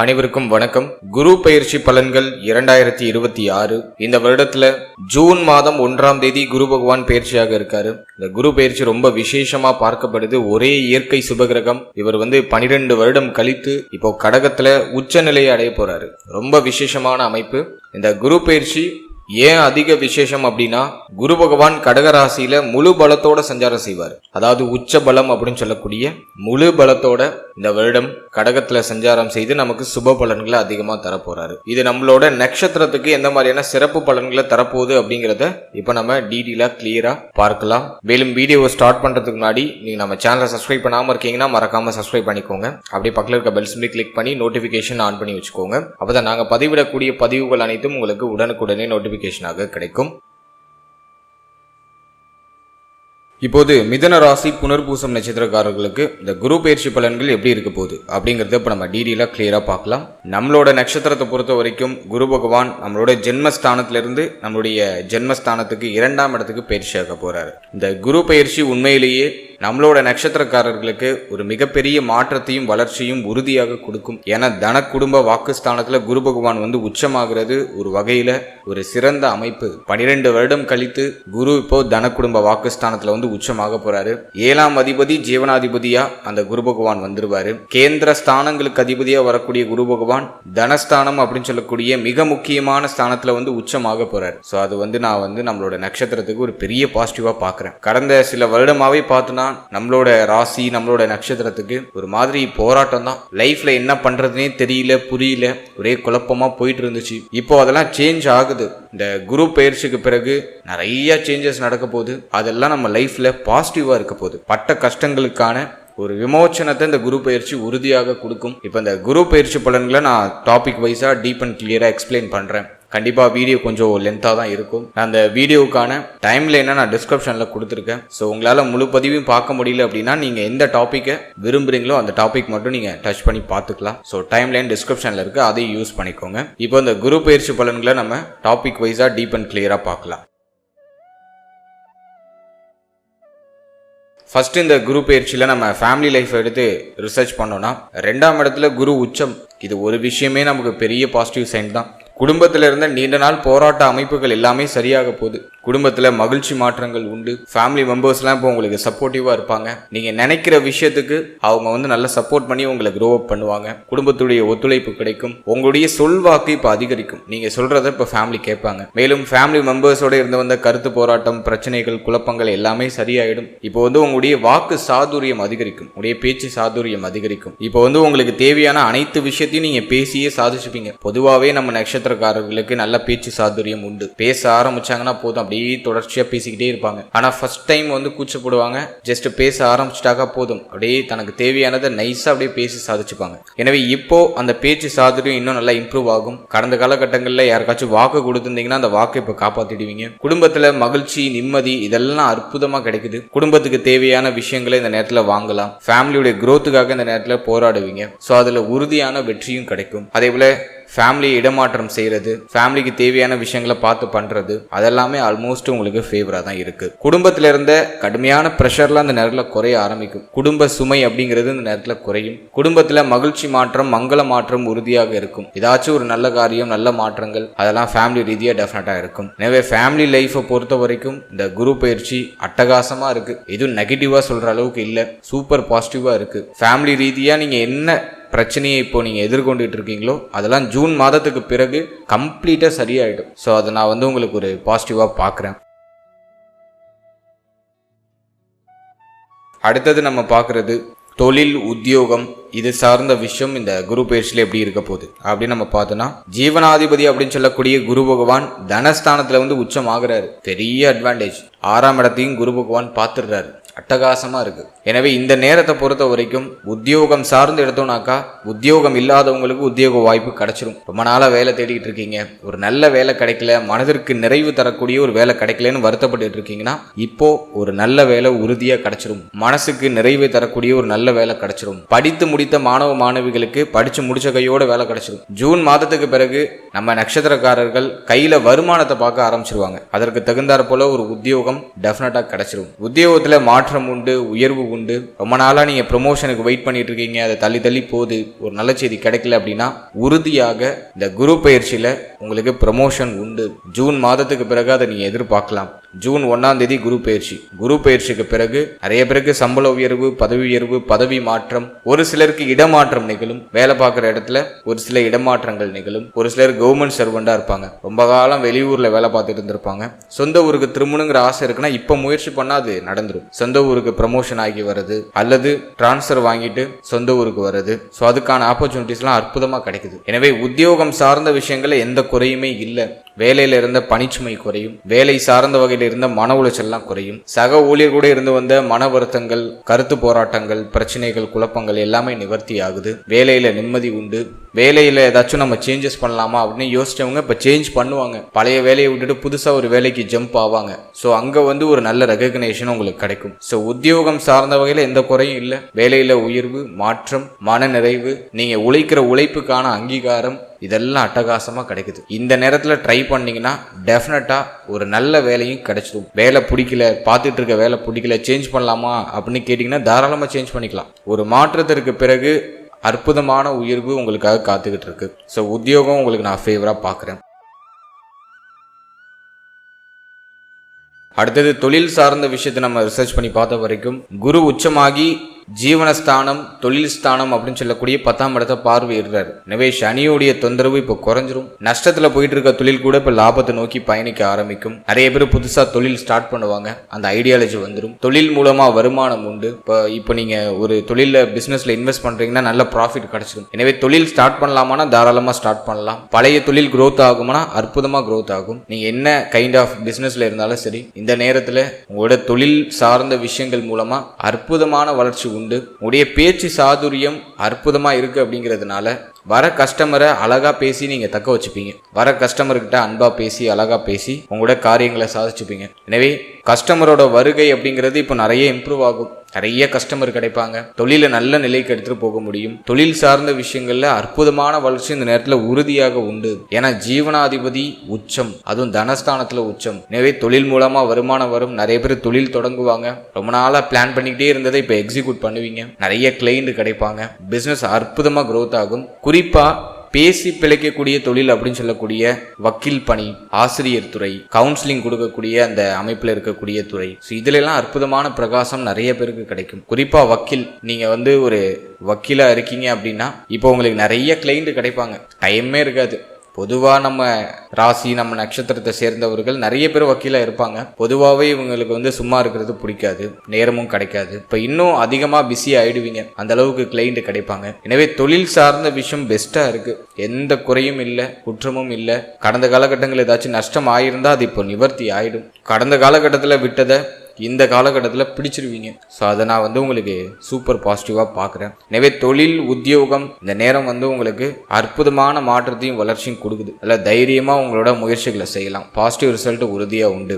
அனைவருக்கும் வணக்கம். குரு பெயர்ச்சி பலன்கள் 2026. இந்த வருடத்துல ஜூன் மாதம் 1ஆம் தேதி குரு பகவான் பெயர்ச்சியாக இருக்காரு. இந்த குரு பெயர்ச்சி ரொம்ப விசேஷமா பார்க்கப்படுது. ஒரே இயற்கை சுபகிரகம். இவர் 12 வருடம் கழித்து இப்போ கடகத்துல உச்ச நிலையை அடைய போறாரு. ரொம்ப விசேஷமான அமைப்பு. இந்த குரு பெயர்ச்சி ஏன் அதிக விசேஷம் அப்படின்னா, குரு பகவான் கடகராசியில முழு பலத்தோட சஞ்சாரம் செய்வார். அதாவது உச்ச பலம் அப்படின்னு சொல்லக்கூடிய முழு பலத்தோட இந்த வருடம் கடகத்துல சஞ்சாரம் செய்து நமக்கு சுப பலன்களை அதிகமா தரப்போறாரு. இது நம்மளோட நட்சத்திரத்துக்கு எந்த மாதிரியான சிறப்பு பலன்களை தரப்போகுது அப்படிங்கறத இப்ப நம்ம டீடெயிலா கிளியரா பார்க்கலாம். மேலும் வீடியோவை ஸ்டார்ட் பண்றதுக்கு முன்னாடி நீங்க நம்ம சேனலை சப்ஸ்கிரைப் பண்ணாம இருக்கீங்கன்னா மறக்காம சப்ஸ்கிரைப் பண்ணிக்கோங்க. அப்படியே பக்கத்துல இருக்க பெல் சிம்பலை கிளிக் பண்ணி நோட்டிபிகேஷன் ஆன் பண்ணி வச்சுக்கோங்க. அப்பதான் நாங்க பதிவிடக்கூடிய பதிவுகள் அனைத்தும் உங்களுக்கு உடனுக்குடனே நோட்டிபிகேஷனாக கிடைக்கும். இப்போது மிதுன ராசி புனர்பூசம் நட்சத்திரக்காரர்களுக்கு இந்த குரு பெயர்ச்சி பலன்கள் எப்படி இருக்க போகுது அப்படிங்கறத இப்ப நம்ம டீடெயிலா கிளியரா பார்க்கலாம். நம்மளோட நட்சத்திரத்தை பொறுத்த வரைக்கும் குரு பகவான் நம்மளோட ஜென்மஸ்தானத்திலிருந்து நம்மளுடைய ஜென்மஸ்தானத்துக்கு 2ஆம் இடத்துக்கு பயிற்சியாக போறாரு. இந்த குரு பெயர்ச்சி உண்மையிலேயே நம்மளோட நட்சத்திரக்காரர்களுக்கு ஒரு மிகப்பெரிய மாற்றத்தையும் வளர்ச்சியும் உறுதியாக கொடுக்கும். ஏன்னா தன குடும்ப வாக்குஸ்தானத்துல குரு பகவான் உச்சமாகிறது ஒரு வகையில ஒரு சிறந்த அமைப்பு. 12 வருடம் கழித்து குரு இப்போ தன குடும்ப வாக்குஸ்தானத்துல உச்சமாக போறாரு. 7ஆம் அதிபதி ஜீவனாதிபதியா அந்த குரு பகவான் வந்துருவாரு. கேந்திர ஸ்தானங்களுக்கு அதிபதியா வரக்கூடிய குரு பகவான் தனஸ்தானம் அப்படின்னு சொல்லக்கூடிய மிக முக்கியமான ஸ்தானத்துல உச்சமாக போறாரு. சோ அது நான் நம்மளோட நட்சத்திரத்துக்கு ஒரு பெரிய பாசிட்டிவா பாக்குறேன். கடந்த சில வருடமாவே பார்த்தோம்னா நம்மளோட ராசி நம்மளோட நட்சத்திரத்துக்கு ஒரு மாதிரி போராட்டம் தான். லைஃப்ல என்ன பண்றதுனே தெரியல, புரியல, ஒரே குழப்பமா போயிட்டு இருந்துச்சு. இப்போ அதெல்லாம் சேஞ்ச் ஆகுது. இந்த குரு பெயர்ச்சிக்கு பிறகு நிறைய சேஞ்சஸ் நடக்க போகுது. அதெல்லாம் நம்ம லைஃப்ல பாசிட்டிவா இருக்க போகுது. பட்ட கஷ்டங்களுக்கான ஒரு விமோச்சனத்தை இந்த குரு பயிற்சி உறுதியாக கொடுக்கும். இப்போ இந்த குரு பயிற்சி பலன்களை நான் டாபிக் வைஸா டீப் அண்ட் கிளியரா எக்ஸ்பிளைன் பண்றேன். கண்டிப்பா வீடியோ கொஞ்சம் லென்த்தா தான் இருக்கும். அந்த வீடியோவுக்கான டைம்லைனை நான் டிஸ்கிரிப்ஷன்ல கொடுத்துருக்கேன். ஸோ உங்களால முழு பதிவையும் பார்க்க முடியல அப்படின்னா நீங்க எந்த டாபிக்கை விரும்புறீங்களோ அந்த டாபிக் மட்டும் நீங்க டச் பண்ணி பார்த்துக்கலாம். ஸோ டைம்லைன் டிஸ்கிரிப்ஷன்ல இருக்கு, அதையும் யூஸ் பண்ணிக்கோங்க. இப்போ இந்த குரு பயிற்சி பலன்களை நம்ம டாபிக் வைஸா டீப் அண்ட் கிளியரா பார்க்கலாம். ஃபர்ஸ்ட் இந்த குரு பயிற்சியில நம்ம ஃபேமிலி லைஃப் எடுத்து ரிசர்ச் பண்ணோம்னா 2ஆம் இடத்துல குரு உச்சம். இது ஒரு விஷயமே நமக்கு பெரிய பாசிட்டிவ் சைன் தான். குடும்பத்தில் இருந்த நீண்ட நாள் போராட்ட அமைப்புகள் எல்லாமே சரியாக போகுது. குடும்பத்துல மகிழ்ச்சி மாற்றங்கள் உண்டு. ஃபேமிலி மெம்பர்ஸ்லாம் இப்போ உங்களுக்கு சப்போர்ட்டிவா இருப்பாங்க. நீங்க நினைக்கிற விஷயத்துக்கு அவங்க நல்ல சப்போர்ட் பண்ணி உங்களை க்ரோ அப் பண்ணுவாங்க. குடும்பத்துடைய ஒத்துழைப்பு கிடைக்கும். உங்களுடைய சொல்வாக்கு இப்போ அதிகரிக்கும். நீங்க சொல்றத இப்போ ஃபேமிலி கேட்பாங்க. மேலும் ஃபேமிலி மெம்பர்ஸோட இருந்து வந்த கருத்து போராட்டம், பிரச்சனைகள், குழப்பங்கள் எல்லாமே சரியாயிடும். இப்போ உங்களுடைய வாக்கு சாதுரியம் அதிகரிக்கும். உங்களுடைய பேச்சு சாதுரியம் அதிகரிக்கும். இப்போ உங்களுக்கு தேவையான அனைத்து விஷயத்தையும் நீங்க பேசியே சாதிச்சுப்பீங்க. பொதுவாகவே நம்ம நட்சத்திரக்காரர்களுக்கு நல்ல பேச்சு சாதுரியம் உண்டு. பேச ஆரம்பிச்சாங்கன்னா போதும் தொடர்ச்சியா பேசிக்கிட்டே இருப்பாங்க. ஆனா ஃபர்ஸ்ட் டைம் கூச்சப்படுவாங்க. ஜஸ்ட் பேச ஆரம்பிச்சிட்டாக்கா போதும் அப்படியே தனக்கு தேவையானதை நைஸா அப்படியே பேசி சாதிச்சுப்பாங்க. எனவே இப்போ அந்த பேச்சு சாதுரியம் இன்னும் நல்லா இம்ப்ரூவ் ஆகும். கடந்த காலகட்டங்களில் யாருக்காச்சும் வாக்கு கொடுத்திருந்தீங்கன்னா அந்த வாக்கை இப்ப காப்பாத்திடுவீங்க. குடும்பத்துல மகிழ்ச்சி, நிம்மதி இதெல்லாம் அற்புதமா கிடைக்குது. குடும்பத்துக்கு தேவையான விஷயங்களை இந்த நேரத்துல வாங்கலாம். ஃபேமிலியுடைய growthக்காக இந்த நேரத்துல போராடுவீங்க. ஸோ அதுல உறுதியான வெற்றியும் கிடைக்கும். அதே போல ஃபேமிலி இடமாற்றம் செய்யறது, ஃபேமிலிக்கு தேவையான விஷயங்களை பார்த்து பண்றது அதெல்லாமே ஆல்மோஸ்ட் உங்களுக்கு ஃபேவரா தான் இருக்கு. குடும்பத்துல இருந்த கடுமையான ப்ரெஷர்லாம் அந்த நேரத்தில் குறைய ஆரம்பிக்கும். குடும்ப சுமை அப்படிங்கிறது இந்த நேரத்தில் குறையும். குடும்பத்துல மகிழ்ச்சி மாற்றம், மங்கள மாற்றம் உறுதியாக இருக்கும். ஏதாச்சும் ஒரு நல்ல காரியம், நல்ல மாற்றங்கள் அதெல்லாம் ஃபேமிலி ரீதியா டெஃபினட்டா இருக்கும். எனவே ஃபேமிலி லைஃபை பொறுத்த வரைக்கும் இந்த குரு பயிற்சி அட்டகாசமா இருக்கு. எதுவும் நெகட்டிவா சொல்ற அளவுக்கு இல்ல, சூப்பர் பாசிட்டிவா இருக்கு. ஃபேமிலி ரீதியா நீங்க என்ன பிரச்சனையை இப்போ நீங்க எதிர்கொண்டுட்டு இருக்கீங்களோ அதெல்லாம் ஜூன் மாதத்துக்கு பிறகு கம்ப்ளீட்டா சரியாயிடும். ஸோ அதை நான் உங்களுக்கு ஒரு பாசிட்டிவா பார்க்குறேன். அடுத்தது நம்ம பார்க்கறது தொழில், உத்தியோகம் இது சார்ந்த விஷயம் இந்த குரு பயிற்சியில எப்படி இருக்க போகுது அப்படின்னு நம்ம பார்த்தோம்னா, ஜீவனாதிபதி அப்படின்னு சொல்லக்கூடிய குரு பகவான் தனஸ்தானத்துல உச்சம் ஆகுறாரு. பெரிய அட்வான்டேஜ். 6ஆம் இடத்தையும் குரு பகவான் பார்த்துடுறாரு. அட்டகாசமா இருக்கு. எனவே இந்த நேரத்தை பொறுத்த வரைக்கும் உத்தியோகம் சார்ந்து எடுத்தோம்னாக்கா உத்தியோகம் இல்லாதவங்களுக்கு உத்தியோக வாய்ப்பு கிடைச்சிரும். ரொம்ப நாளா வேலை தேடிட்டு இருக்கீங்க, ஒரு நல்ல வேலை கிடைக்கல, மனதிற்கு நிறைவு தரக்கூடிய ஒரு வேலை கிடைக்கலன்னு வருத்தப்பட்டு இருக்கீங்கன்னா இப்போ ஒரு நல்ல வேலை உறுதியா கிடைச்சிரும். மனசுக்கு நிறைவை தரக்கூடிய ஒரு நல்ல வேலை கிடைச்சிரும். படித்து முடித்த மாணவ மாணவிகளுக்கு படிச்சு முடிச்ச கையோட வேலை கிடைச்சிரும். ஜூன் மாதத்துக்கு பிறகு நம்ம நட்சத்திரக்காரர்கள் கையில வருமானத்தை பார்க்க ஆரம்பிச்சிருவாங்க. அதற்கு தகுந்தாற் போல ஒரு உத்தியோகம் டெஃபினட்டா கிடைச்சிரும். உத்தியோகத்துல மாற்றம் உண்டு, உயர்வு உண்டு. ரொம்ப நாளாக நீங்கள் ப்ரொமோஷனுக்கு வெயிட் பண்ணிட்டு இருக்கீங்க, அதை தள்ளி தள்ளி போகுது, ஒரு நல்ல செய்தி கிடைக்கல அப்படின்னா உறுதியாக இந்த குரு பயிற்சியில் உங்களுக்கு ப்ரமோஷன் உண்டு. ஜூன் மாதத்துக்கு பிறகு அதை நீங்கள் எதிர்பார்க்கலாம். ஜூன் 1ஆம் தேதி குரு பயிற்சி. குரு பயிற்சிக்கு பிறகு நிறைய பேருக்கு சம்பள உயர்வு, பதவி மாற்றம், ஒரு சிலருக்கு இடமாற்றம் நிகழும். வேலை பார்க்குற இடத்துல ஒரு சில இடமாற்றங்கள் நிகழும். ஒரு சிலர் கவர்மெண்ட் சர்வெண்டா இருப்பாங்க, ரொம்ப காலம் வெளியூர்ல வேலை பார்த்துட்டு இருந்திருப்பாங்க. சொந்த ஊருக்கு திரும்பணுங்கிற ஆசை இருக்குன்னா இப்ப முயற்சி பண்ணா அது நடந்துடும். சொந்த ஊருக்கு ப்ரமோஷன் ஆகி வருது, அல்லது டிரான்ஸ்ஃபர் வாங்கிட்டு சொந்த ஊருக்கு வருது. ஸோ அதுக்கான ஆப்பர்ச்சுனிட்டிஸ்லாம் அற்புதமா கிடைக்குது. எனவே உத்தியோகம் சார்ந்த விஷயங்கள்ல எந்த குறையுமே இல்லை. வேலையில இருந்த பணிச்சுமை குறையும், வேலை சார்ந்த வகையில் இருந்த மன உளைச்சல்லாம் குறையும், சக ஊழியர் கூட இருந்து வந்த மன வருத்தங்கள், கருத்து போராட்டங்கள், பிரச்சனைகள், குழப்பங்கள் எல்லாமே நிவர்த்தி ஆகுது. வேலையில நிம்மதி உண்டு. வேலையில ஏதாச்சும் நம்ம சேஞ்சஸ் பண்ணலாமா அப்படின்னு யோசிச்சவங்க இப்ப சேஞ்ச் பண்ணுவாங்க. பழைய வேலையை விட்டுட்டு புதுசா ஒரு வேலைக்கு ஜம்ப் ஆவாங்க. ஸோ அங்க ஒரு நல்ல ரெகக்னேஷன் உங்களுக்கு கிடைக்கும். ஸோ உத்தியோகம் சார்ந்த வகையில எந்த குறையும் இல்லை. வேலையில உயர்வு, மாற்றம், மன நிறைவு, நீங்க உழைக்கிற உழைப்புக்கான அங்கீகாரம், இதெல்லாம் அட்டகாசமா கிடைக்குது. இந்த நேரத்துல ட்ரை பண்ணீங்கன்னா டெஃபினட்டா ஒரு நல்ல வேலையும் கிடைச்சிடும். வேலை பிடிக்கல, பார்த்துட்டு இருக்க வேலை பிடிக்கல, சேஞ்ச் பண்ணலாமா அப்படின்னு கேட்டீங்கன்னா தாராளமா சேஞ்ச் பண்ணிக்கலாம். ஒரு மாற்றத்திற்கு பிறகு அற்புதமான உயர்வு உங்களுக்காக காத்துக்கிட்டு இருக்கு. ஸோ உத்தியோகம் உங்களுக்கு நான் ஃபேவரா பார்க்குறேன். அடுத்தது தொழில் சார்ந்த விஷயத்தை நம்ம ரிசர்ச் பண்ணி பார்த்த வரைக்கும் குரு உச்சமாகி ஜீவனஸ்தானம், தொழில் ஸ்தானம் அப்படின்னு சொல்லக்கூடிய 10ஆம் இடத்தை பார்வையிடுறாரு. எனவே சனியுடைய தொந்தரவு இப்போ குறைஞ்சிரும். நஷ்டத்துல போயிட்டு இருக்க தொழில் கூட இப்போ லாபத்தை நோக்கி பயணிக்க ஆரம்பிக்கும். நிறைய பேர் புதுசா தொழில் ஸ்டார்ட் பண்ணுவாங்க, அந்த ஐடியாலஜி வந்துடும். தொழில் மூலமா வருமானம் உண்டு. இப்போ நீங்க ஒரு தொழில பிசினஸ்ல இன்வெஸ்ட் பண்றீங்கன்னா நல்ல ப்ராஃபிட் கிடைச்சிடும். எனவே தொழில் ஸ்டார்ட் பண்ணலாமானா தாராளமா ஸ்டார்ட் பண்ணலாம். பழைய தொழில் growth ஆகும்னா அற்புதமா growth ஆகும். நீங்க என்ன கைண்ட் ஆஃப் பிசினஸ்ல இருந்தாலும் சரி, இந்த நேரத்துல உங்களோட தொழில் சார்ந்த விஷயங்கள் மூலமா அற்புதமான வளர்ச்சி உண்டு. உடைய பேச்சு சாதுரியம் அற்புதமா இருக்கு அப்படிங்கிறதுனால வர கஸ்டமரை அழகா பேசி நீங்க தக்க வச்சுப்பீங்க. வர கஸ்டமர்கிட்ட அன்பா பேசி அழகா பேசி உங்களோட காரியங்களை சாதிச்சுப்பீங்க. எனவே கஸ்டமரோட வருகை அப்படிங்கிறது இப்போ நிறைய இம்ப்ரூவ் ஆகும். நிறைய கஸ்டமர் கிடைப்பாங்க. தொழிலை நல்ல நிலைக்கு எடுத்துட்டு போக முடியும். தொழில் சார்ந்த விஷயங்கள்ல அற்புதமான வளர்ச்சி இந்த நேரத்துல உறுதியாக உண்டு. ஏன்னா ஜீவனாதிபதி உச்சம், அதுவும் தனஸ்தானத்துல உச்சம். எனவே தொழில் மூலமா வருமானம் வரும். நிறைய பேர் தொழில் தொடங்குவாங்க. ரொம்ப நாளா பிளான் பண்ணிக்கிட்டே இருந்ததை இப்ப எக்ஸிக்யூட் பண்ணுவீங்க. நிறைய கிளைண்ட் கிடைப்பாங்க. பிசினஸ் அற்புதமா growth ஆகும். குறிப்பா பேசி பிழைக்கக்கூடிய தொழில் அப்படின்னு சொல்லக்கூடிய வக்கீல் பணி, ஆசிரியர் துறை, கவுன்சிலிங் கொடுக்கக்கூடிய அந்த அமைப்பில் இருக்கக்கூடிய துறை, இதுல எல்லாம் அற்புதமான பிரகாசம் நிறைய பேருக்கு கிடைக்கும். குறிப்பா வக்கீல், நீங்க ஒரு வக்கீலா இருக்கீங்க அப்படின்னா இப்போ உங்களுக்கு நிறைய கிளைண்ட் கிடைப்பாங்க. டைமே இருக்காது. பொதுவாக நம்ம ராசி, நம்ம நட்சத்திரத்தை சேர்ந்தவர்கள் நிறைய பேர் வக்கீலாக இருப்பாங்க. பொதுவாகவே இவங்களுக்கு சும்மா இருக்கிறது பிடிக்காது, நேரமும் கிடைக்காது. இப்போ இன்னும் அதிகமாக பிஸி ஆயிடுவீங்க. அந்த அளவுக்கு கிளைண்ட் கிடைப்பாங்க. எனவே தொழில் சார்ந்த விஷயம் பெஸ்ட்டாக இருக்கு. எந்த குறையும் இல்லை, குற்றமும் இல்லை. கடந்த காலகட்டங்கள் ஏதாச்சும் நஷ்டம் ஆயிருந்தா அது இப்போ நிவர்த்தி ஆயிடும். கடந்த காலகட்டத்தில் விட்டதை இந்த காலகட்டத்தில் பிடிச்சிருவீங்க. ஸோ அதை நான் உங்களுக்கு சூப்பர் பாசிட்டிவாக பார்க்குறேன். எனவே தொழில், உத்தியோகம் இந்த நேரம் உங்களுக்கு அற்புதமான மாற்றத்தையும் வளர்ச்சியும் கொடுக்குது. அதில் தைரியமாக உங்களோட முயற்சிகளை செய்யலாம். பாசிட்டிவ் ரிசல்ட் உறுதியாக உண்டு.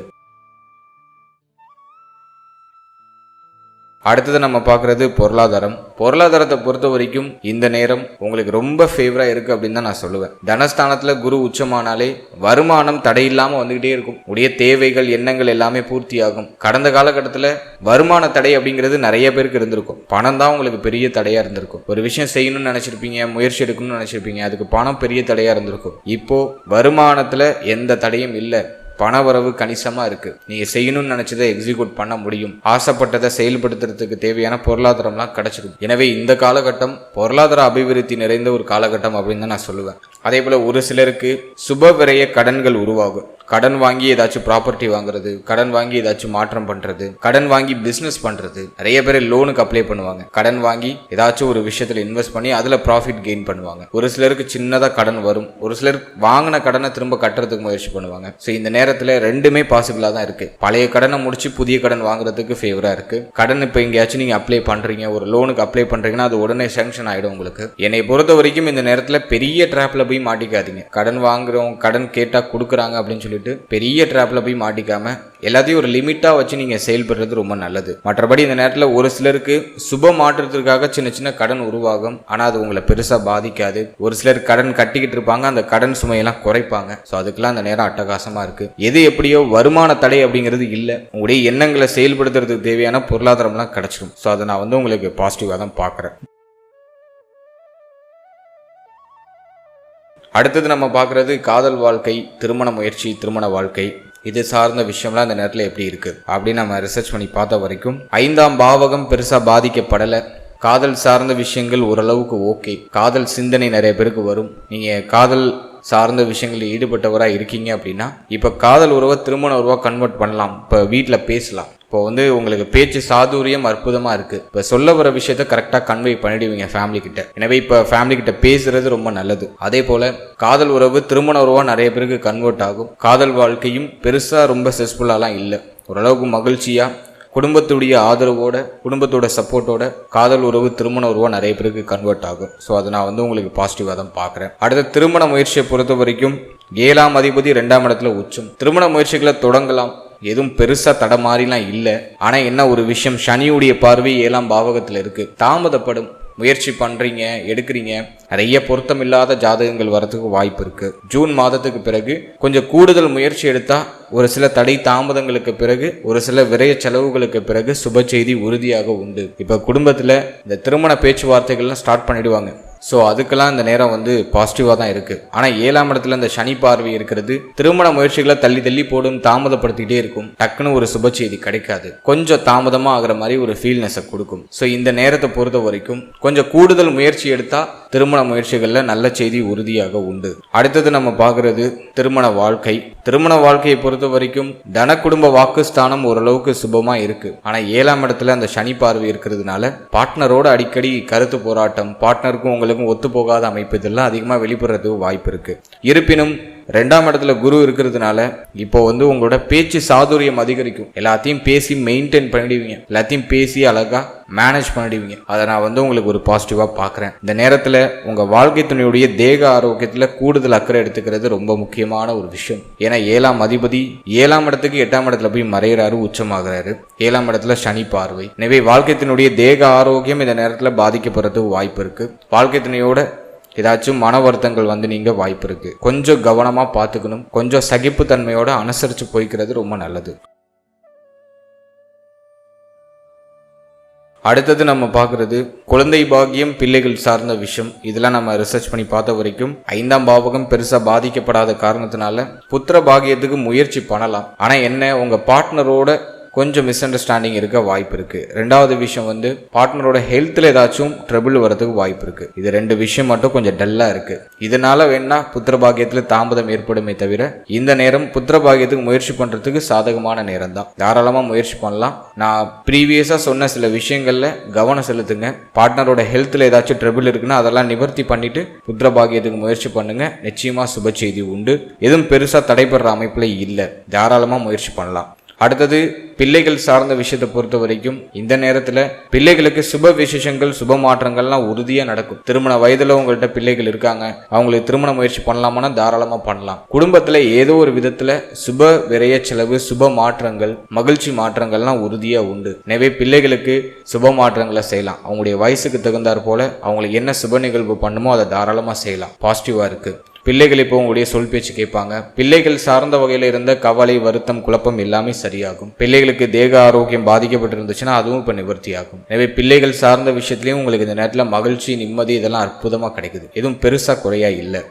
அடுத்தது நம்ம பார்க்குறது பொருளாதாரம். பொருளாதாரத்தை பொறுத்த வரைக்கும் இந்த நேரம் உங்களுக்கு ரொம்ப ஃபேவராக இருக்குது அப்படின்னு தான் நான் சொல்லுவேன். தனஸ்தானத்தில் குரு உச்சமானாலே வருமானம் தடையில்லாமல் வந்துக்கிட்டே இருக்கும். உடைய தேவைகள், எண்ணங்கள் எல்லாமே பூர்த்தி ஆகும். கடந்த காலகட்டத்தில் வருமான தடை அப்படிங்கிறது நிறைய பேருக்கு இருந்திருக்கும். பணம் தான் உங்களுக்கு பெரிய தடையாக இருந்திருக்கும். ஒரு விஷயம் செய்யணும்னு நினச்சிருப்பீங்க, முயற்சி எடுக்கணும்னு நினச்சிருப்பீங்க, அதுக்கு பணம் பெரிய தடையாக இருந்திருக்கும். இப்போ வருமானத்தில் எந்த தடையும் இல்லை. பணவரவு கணிசமா இருக்கு. நீங்க செய்யணும்னு நினைச்சதை எக்ஸிக்யூட் பண்ண முடியும். ஆசைப்பட்டதை செயல்படுத்துறதுக்கு தேவையான பொருளாதாரம்லாம் கிடைச்சிடும். எனவே இந்த காலகட்டம் பொருளாதார அபிவிருத்தி நிறைந்த ஒரு காலகட்டம் அப்படின்னு தான் நான் சொல்லுவேன். அதே போல ஒரு சிலருக்கு சுப விரய கடன்கள் உருவாகும். கடன் வாங்கி ஏதாச்சும் ப்ராப்பர்ட்டி வாங்குறது, கடன் வாங்கி ஏதாச்சும் மாற்றம் பண்றது, கடன் வாங்கி பிசினஸ் பண்றது. நிறைய பேர் லோனுக்கு அப்ளை பண்ணுவாங்க. கடன் வாங்கி ஏதாச்சும் ஒரு விஷயத்துல இன்வெஸ்ட் பண்ணி அதுல ப்ராஃபிட் கெயின் பண்ணுவாங்க. ஒரு சிலருக்கு சின்னதா கடன் வரும். ஒரு சிலர் வாங்கின கடனை திரும்ப கட்டுறதுக்கு முயற்சி பண்ணுவாங்க. ஸோ இந்த நேரத்துல ரெண்டுமே பாசிபிளா தான் இருக்கு. பழைய கடனை முடிச்சு புதிய கடன் வாங்குறதுக்கு ஃபேவரா இருக்கு. கடன் இப்போ எங்கேயாச்சும் நீங்க அப்ளை பண்றீங்க, ஒரு லோனுக்கு அப்ளை பண்றீங்கன்னா அது உடனே சாங்ஷன் ஆயிடும் உங்களுக்கு. என்னை பொறுத்த வரைக்கும் இந்த நேரத்துல பெரிய டிராப்ல போய் மாட்டிக்காதீங்க. கடன் வாங்குறோம், கடன் கேட்டா கொடுக்குறாங்க அப்படின்னு சொல்லி சொல்லிட்டு பெரிய ட்ராப்ல போய் மாட்டிக்காம எல்லாத்தையும் ஒரு லிமிட்டா வச்சு நீங்க செயல்படுறது ரொம்ப நல்லது. மற்றபடி இந்த நேரத்தில் ஒரு சிலருக்கு சுப மாற்றத்திற்காக சின்ன சின்ன கடன் உருவாகும், ஆனா அது உங்களை பெருசா பாதிக்காது. ஒரு சிலர் கடன் கட்டிக்கிட்டு இருப்பாங்க, அந்த கடன் சுமையெல்லாம் குறைப்பாங்க. ஸோ அதுக்கெல்லாம் அந்த நேரம் அட்டகாசமா இருக்கு. எது எப்படியோ வருமான தடை அப்படிங்கிறது இல்லை, உங்களுடைய எண்ணங்களை செயல்படுத்துறதுக்கு தேவையான பொருளாதாரம்லாம் கிடைச்சிடும். ஸோ அதை நான் உங்களுக்கு பாசிட்டிவாக தான் பார்க்குறேன். அடுத்தது நம்ம பார்க்குறது காதல் வாழ்க்கை, திருமண முயற்சி, திருமண வாழ்க்கை. இது சார்ந்த விஷயம்லாம் இந்த நேரத்தில் எப்படி இருக்கு அப்படின்னு நம்ம ரிசர்ச் பண்ணி பார்த்த வரைக்கும் 5ஆம் பாவகம் பெருசா பாதிக்கப்படலை. காதல் சார்ந்த விஷயங்கள் ஓரளவுக்கு ஓகே. காதல் சிந்தனை நிறைய பேருக்கு வரும். நீங்க காதல் சார்ந்த விஷயங்களில் ஈடுபட்டவராக இருக்கீங்க அப்படின்னா இப்போ காதல் உறவை திருமண உறவாக கன்வெர்ட் பண்ணலாம். இப்போ வீட்டில் பேசலாம். இப்போ உங்களுக்கு பேச்சு சாதுரியம் அற்புதமாக இருக்குது. இப்போ சொல்ல வர விஷயத்த கரெக்டாக கன்வே பண்ணிடுவீங்க ஃபேமிலி கிட்ட. எனவே இப்போ ஃபேமிலி கிட்ட பேசுறது ரொம்ப நல்லது. அதே போல் காதல் உறவு திருமண உறவாக நிறைய பேருக்கு கன்வெர்ட் ஆகும். காதல் வாழ்க்கையும் பெருசாக ரொம்ப ஸ்ட்ரெஸ்ஃபுல்லாலாம் இல்லை, ஓரளவுக்கு மகிழ்ச்சியாக குடும்பத்துடைய ஆதரவோட, குடும்பத்தோட சப்போர்ட்டோட காதல் உறவு திருமண உறவாக நிறைய பேருக்கு கன்வெர்ட் ஆகும். ஸோ அதை நான் உங்களுக்கு பாசிட்டிவாக தான் பார்க்குறேன். அடுத்த திருமண முயற்சியை பொறுத்த வரைக்கும் 7ஆம் அதிபதி 2ஆம் இடத்துல உச்சம். திருமண முயற்சிகளை தொடங்கலாம், எதுவும் பெருசா தடமாறிலாம் இல்லை. ஆனா என்ன ஒரு விஷயம், சனியுடைய பார்வை 7ஆம் பாவகத்தில் இருக்கு. தாமதப்படும். முயற்சி பண்றீங்க, எடுக்கிறீங்க, நிறைய பொருத்தமில்லாத ஜாதகங்கள் வரதுக்கு வாய்ப்பு இருக்கு. ஜூன் மாதத்துக்கு பிறகு கொஞ்சம் கூடுதல் முயற்சி எடுத்தா ஒரு சில தடை தாமதங்களுக்கு பிறகு, ஒரு சில விரைய செலவுகளுக்கு பிறகு சுப செய்தி உறுதியாக உண்டு. இப்ப குடும்பத்துல இந்த திருமண பேச்சுவார்த்தைகள்லாம் ஸ்டார்ட் பண்ணிடுவாங்க. ஸோ அதுக்கெல்லாம் இந்த நேரம் பாசிட்டிவாக தான் இருக்குது. ஆனால் 7ஆம் இடத்துல இந்த சனி பார்வை இருக்கிறது திருமண முயற்சிகளை தள்ளி தள்ளி போடும், தாமதப்படுத்திக்கிட்டே இருக்கும். டக்குன்னு ஒரு சுப செய்தி கிடைக்காது, கொஞ்சம் தாமதமாக ஆகிற மாதிரி ஒரு ஃபீல்னஸை கொடுக்கும். ஸோ இந்த நேரத்தை பொறுத்த வரைக்கும் கொஞ்சம் கூடுதல் முயற்சி எடுத்தால் திருமண முயற்சிகளில் நல்ல செய்தி உறுதியாக உண்டு. அடுத்தது நம்ம பார்க்குறது திருமண வாழ்க்கை. திருமண வாழ்க்கையை பொறுத்த வரைக்கும் தன குடும்ப வாக்குஸ்தானம் ஓரளவுக்கு சுபமாக இருக்குது. ஆனால் 7ஆம் இடத்துல அந்த சனி பார்வை இருக்கிறதுனால பார்ட்னரோட அடிக்கடி கருத்து போராட்டம், பார்ட்னருக்கும் உங்களுக்கும் ஒத்து போகாத அமைப்பு இதெல்லாம் அதிகமாக வெளிப்படுறதுக்கு வாய்ப்பு இருக்கு. இருப்பினும் 2ஆம் இடத்துல குரு இருக்கிறதுனால இப்போ உங்களோட பேச்சு சாதுரியம் அதிகரிக்கும். எல்லாத்தையும் பேசி மெயின்டைன் பண்ணிடுவீங்க, எல்லாத்தையும் பேசி அழகா மேனேஜ் பண்ணிடுவீங்க. அதை நான் உங்களுக்கு ஒரு பாசிட்டிவாக பார்க்குறேன். இந்த நேரத்தில் உங்கள் வாழ்க்கை துணையுடைய தேக ஆரோக்கியத்தில் கூடுதல் அக்கறை எடுத்துக்கிறது ரொம்ப முக்கியமான ஒரு விஷயம். ஏன்னா 7ஆம் அதிபதி 7ஆம் இடத்துக்கு 8ஆம் இடத்துல போய் மறைகிறாரு, உச்சமாகிறாரு. 7ஆம் இடத்துல சனி பார்வை. எனவே வாழ்க்கை துணையுடைய தேக ஆரோக்கியம் இந்த நேரத்தில் பாதிக்கப்படுறதுக்கு வாய்ப்பு இருக்கு. வாழ்க்கை துணையோட ஏதாச்சும் மன வருத்தங்கள் நீங்க வாய்ப்பு இருக்கு. கொஞ்சம் கவனமா பார்த்துக்கணும். கொஞ்சம் சகிப்புத்தன்மையோட அனுசரிச்சு போய்க்கிறது ரொம்ப நல்லது. அடுத்தது நம்ம பார்க்கறது குழந்தை பாக்கியம், பிள்ளைகள் சார்ந்த விஷயம். இதெல்லாம் நம்ம ரிசர்ச் பண்ணி பார்த்த வரைக்கும் 5ஆம் பாவகம் பெருசா பாதிக்கப்படாத காரணத்தினால புத்திர பாக்கியத்துக்கு முயற்சி பண்ணலாம். ஆனா என்ன, உங்க பார்ட்னரோட கொஞ்சம் மிஸ் அண்டர்ஸ்டாண்டிங் இருக்க வாய்ப்பு இருக்கு. 2வது விஷயம் பார்ட்னரோட ஹெல்த்ல ஏதாச்சும் ட்ரபிள் வரதுக்கு வாய்ப்பு இருக்கு. இது 2 விஷயம் மட்டும் கொஞ்சம் டல்லா இருக்கு. இதனால வேணா புத்திர பாக்கியத்துல தாமதம் ஏற்படுமே தவிர இந்த நேரம் புத்திர பாக்கியத்துக்கு முயற்சி பண்றதுக்கு சாதகமான நேரம் தான். தாராளமா முயற்சி பண்ணலாம். நான் ப்ரீவியஸா சொன்ன சில விஷயங்கள்ல கவனம் செலுத்துங்க. பார்ட்னரோட ஹெல்த்ல ஏதாச்சும் ட்ரபிள் இருக்குன்னா அதெல்லாம் நிவர்த்தி பண்ணிட்டு புத்திர பாக்கியத்துக்கு முயற்சி பண்ணுங்க. நிச்சயமா சுப செய்தி உண்டு. எதுவும் பெருசா தடைபடுற அமைப்புல இல்லை, தாராளமா முயற்சி பண்ணலாம். அடுத்தது பிள்ளைகள் சார்ந்த விஷயத்தை பொறுத்த வரைக்கும் இந்த நேரத்தில் பிள்ளைகளுக்கு சுப விசேஷங்கள், சுப மாற்றங்கள்லாம் உறுதியாக நடக்கும். திருமண வயதில் உங்கள்கிட்ட பிள்ளைகள் இருக்காங்க, அவங்களுக்கு திருமண முயற்சி பண்ணலாமான்னா தாராளமாக பண்ணலாம். குடும்பத்தில் ஏதோ ஒரு விதத்தில் சுப விரய செலவு, சுப மாற்றங்கள், மகிழ்ச்சி மாற்றங்கள்லாம் உறுதியாக உண்டு. எனவே பிள்ளைகளுக்கு சுப மாற்றங்களை செய்யலாம். அவங்களுடைய வயசுக்கு தகுந்தாற் போல அவங்களுக்கு என்ன சுப நிகழ்வு பண்ணுமோ அதை தாராளமாக செய்யலாம். பாசிட்டிவாக இருக்கு. பிள்ளைகள் இப்போ உங்களுடைய சொல் பேச்சு கேட்பாங்க. பிள்ளைகள் சார்ந்த வகையில் இருந்த கவலை, வருத்தம், குழப்பம் எல்லாமே சரியாகும். பிள்ளைகளுக்கு தேக ஆரோக்கியம் பாதிக்கப்பட்டு இருந்துச்சுன்னா அதுவும் இப்போ நிவர்த்தி ஆகும். எனவே பிள்ளைகள் சார்ந்த விஷயத்திலையும் உங்களுக்கு இந்த நேரத்தில் மகிழ்ச்சி, நிம்மதி இதெல்லாம் அற்புதமாக கிடைக்குது. எதுவும் பெருசா குறையா இல்லை.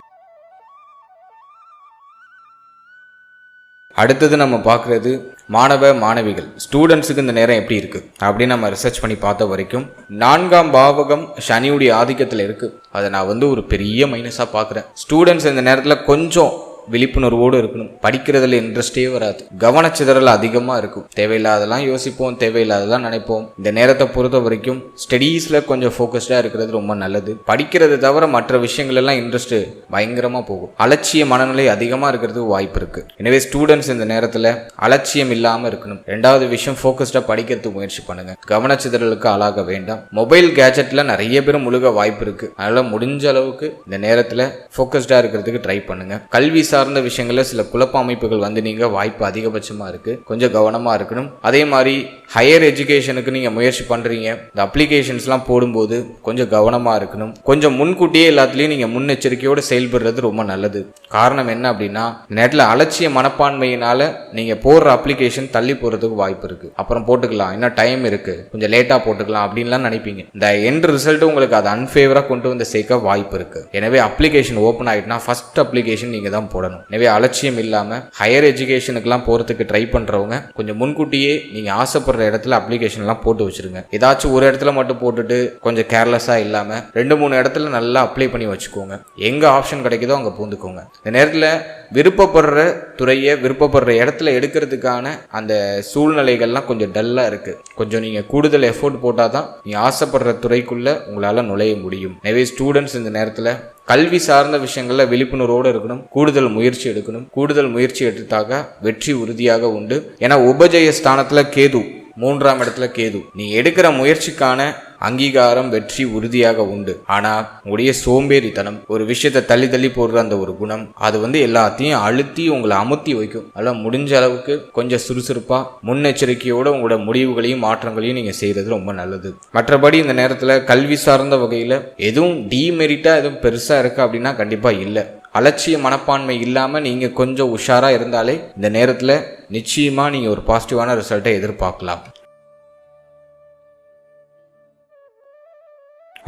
அடுத்தது நம்ம பார்க்குறது மாணவ மாணவிகள், ஸ்டூடெண்ட்ஸுக்கு இந்த நேரம் எப்படி இருக்கு அப்படின்னு நம்ம ரிசர்ச் பண்ணி பார்த்த வரைக்கும் 4ஆம் பாவகம் சனியுடைய ஆதிக்கத்தில் இருக்கு. அதை நான் ஒரு பெரிய மைனஸாக பார்க்குறேன். ஸ்டூடெண்ட்ஸ் இந்த நேரத்தில் கொஞ்சம் விழிப்புணர்வோடு இருக்கணும். படிக்கிறதுல இன்ட்ரெஸ்டே வராது, கவனச்சிதறல் அதிகமாக இருக்கும். தேவையில்லாதெல்லாம் யோசிப்போம், தேவையில்லாதெல்லாம் நினைப்போம். இந்த நேரத்தை பொறுத்த வரைக்கும் ஸ்டடீஸில் கொஞ்சம் ஃபோக்கஸ்டாக இருக்கிறது ரொம்ப நல்லது. படிக்கிறது தவிர மற்ற விஷயங்கள் எல்லாம் இன்ட்ரெஸ்ட் பயங்கரமாக போகும். அலட்சிய மனநிலை அதிகமாக இருக்கிறதுக்கு வாய்ப்பு இருக்கு. எனவே ஸ்டூடெண்ட்ஸ் இந்த நேரத்தில் அலட்சியம் இல்லாமல் இருக்கணும். 2வது விஷயம், ஃபோக்கஸ்டாக படிக்கிறதுக்கு முயற்சி பண்ணுங்க. கவனச்சிதறலுக்கு ஆளாக வேண்டாம். மொபைல் கேஜெட்டில் நிறைய பேர் முழுக வாய்ப்பு இருக்கு. அதனால முடிஞ்ச அளவுக்கு இந்த நேரத்தில் ஃபோக்கஸ்டாக இருக்கிறதுக்கு ட்ரை பண்ணுங்க. கல்வி சார்ந்த விஷயங்களில் சில குழப்ப அமைப்புகள் வந்து நீங்கள் வாய்ப்பு அதிகபட்சமாக இருக்குது. கொஞ்சம் கவனமாக இருக்கணும். அதே மாதிரி ஹையர் எஜுகேஷனுக்கு நீங்கள் முயற்சி பண்ணுறீங்க, இந்த அப்ளிகேஷன்ஸ்லாம் போடும்போது கொஞ்சம் கவனமாக இருக்கணும். கொஞ்சம் முன்கூட்டியே எல்லாத்துலேயும் நீங்கள் முன்னெச்சரிக்கையோடு செயல்படுறது ரொம்ப நல்லது. காரணம் என்ன அப்படின்னா, இந்த நேரத்தில் அலட்சிய மனப்பான்மையினால நீங்கள் போடுற அப்ளிகேஷன் தள்ளி போகிறதுக்கு வாய்ப்பு இருக்குது. அப்புறம் போட்டுக்கலாம், இன்னும் டைம் இருக்குது, கொஞ்சம் லேட்டாக போட்டுக்கலாம் அப்படின்லாம் நினைப்பீங்க. இந்த எண்ட் ரிசல்ட் உங்களுக்கு அது அன்ஃபேவராக கொண்டு வந்து சேர்க்க வாய்ப்பு இருக்குது. எனவே அப்ளிகேஷன் ஓப்பன் ஆகிட்டுனா ஃபர்ஸ்ட் அப்ளிகேஷன் நீங்கள் தான் போடணும். எனவே அலட்சியம் இல்லாமல் ஹையர் எஜுகேஷனுக்குலாம் போகிறதுக்கு ட்ரை பண்ணுறவங்க கொஞ்சம் முன்கூட்டியே நீங்கள் ஆசைப்படுற இடத்துல அப்ளிகேஷன்லாம் போட்டு வச்சுருங்க. ஏதாச்சும் ஒரு இடத்துல மட்டும் போட்டுட்டு கொஞ்சம் கேர்லெஸ்ஸாக இல்லாமல் 2-3 இடத்துல நல்லா அப்ளை பண்ணி வச்சுக்கோங்க. எங்கே ஆப்ஷன் கிடைக்குதோ அங்கே பூந்துக்கோங்க. இந்த நேரத்தில் விருப்பப்படுற துறையை விருப்பப்படுற இடத்துல எடுக்கிறதுக்கான அந்த சூழ்நிலைகள்லாம் கொஞ்சம் டல்லாக இருக்குது. கொஞ்சம் நீங்கள் கூடுதல் எஃபோர்ட் போட்டால் தான் நீங்கள் ஆசைப்படுற துறைக்குள்ளே உங்களால் நுழைய முடியும். எனவே ஸ்டூடெண்ட்ஸ் இந்த நேரத்தில் கல்வி சார்ந்த விஷயங்களில் விழிப்புணர்வோடு இருக்கணும். கூடுதல் முயற்சி எடுக்கணும். கூடுதல் முயற்சி எடுத்தாக வெற்றி உறுதியாக உண்டு. ஏன்னா உபஜய ஸ்தானத்தில் கேது, 3ஆம் இடத்துல கேது. நீ எடுக்கிற முயற்சிக்கான அங்கீகாரம் வெற்றி உறுதியாக உண்டு. ஆனால் உங்களுடைய சோம்பேறித்தனம், ஒரு விஷயத்தை தள்ளி தள்ளி போடுற அந்த ஒரு குணம், அது வந்து எல்லாத்தையும் அழுத்தி உங்களை அமுத்தி வைக்கும். அதெல்லாம் முடிஞ்ச அளவுக்கு கொஞ்சம் சுறுசுறுப்பாக முன்னெச்சரிக்கையோடு உங்களோட முடிவுகளையும் மாற்றங்களையும் நீங்கள் செய்கிறது ரொம்ப நல்லது. மற்றபடி இந்த நேரத்தில் கல்வி சார்ந்த வகையில் எதுவும் டீமெரிட்டாக எதுவும் பெருசாக இருக்குது அப்படின்னா கண்டிப்பாக இல்லை. அலட்சிய மனப்பான்மை இல்லாமல் நீங்கள் கொஞ்சம் உஷாராக இருந்தாலே இந்த நேரத்தில் நிச்சயமாக நீங்கள் ஒரு பாசிட்டிவான ரிசல்ட்டை எதிர்பார்க்கலாம்.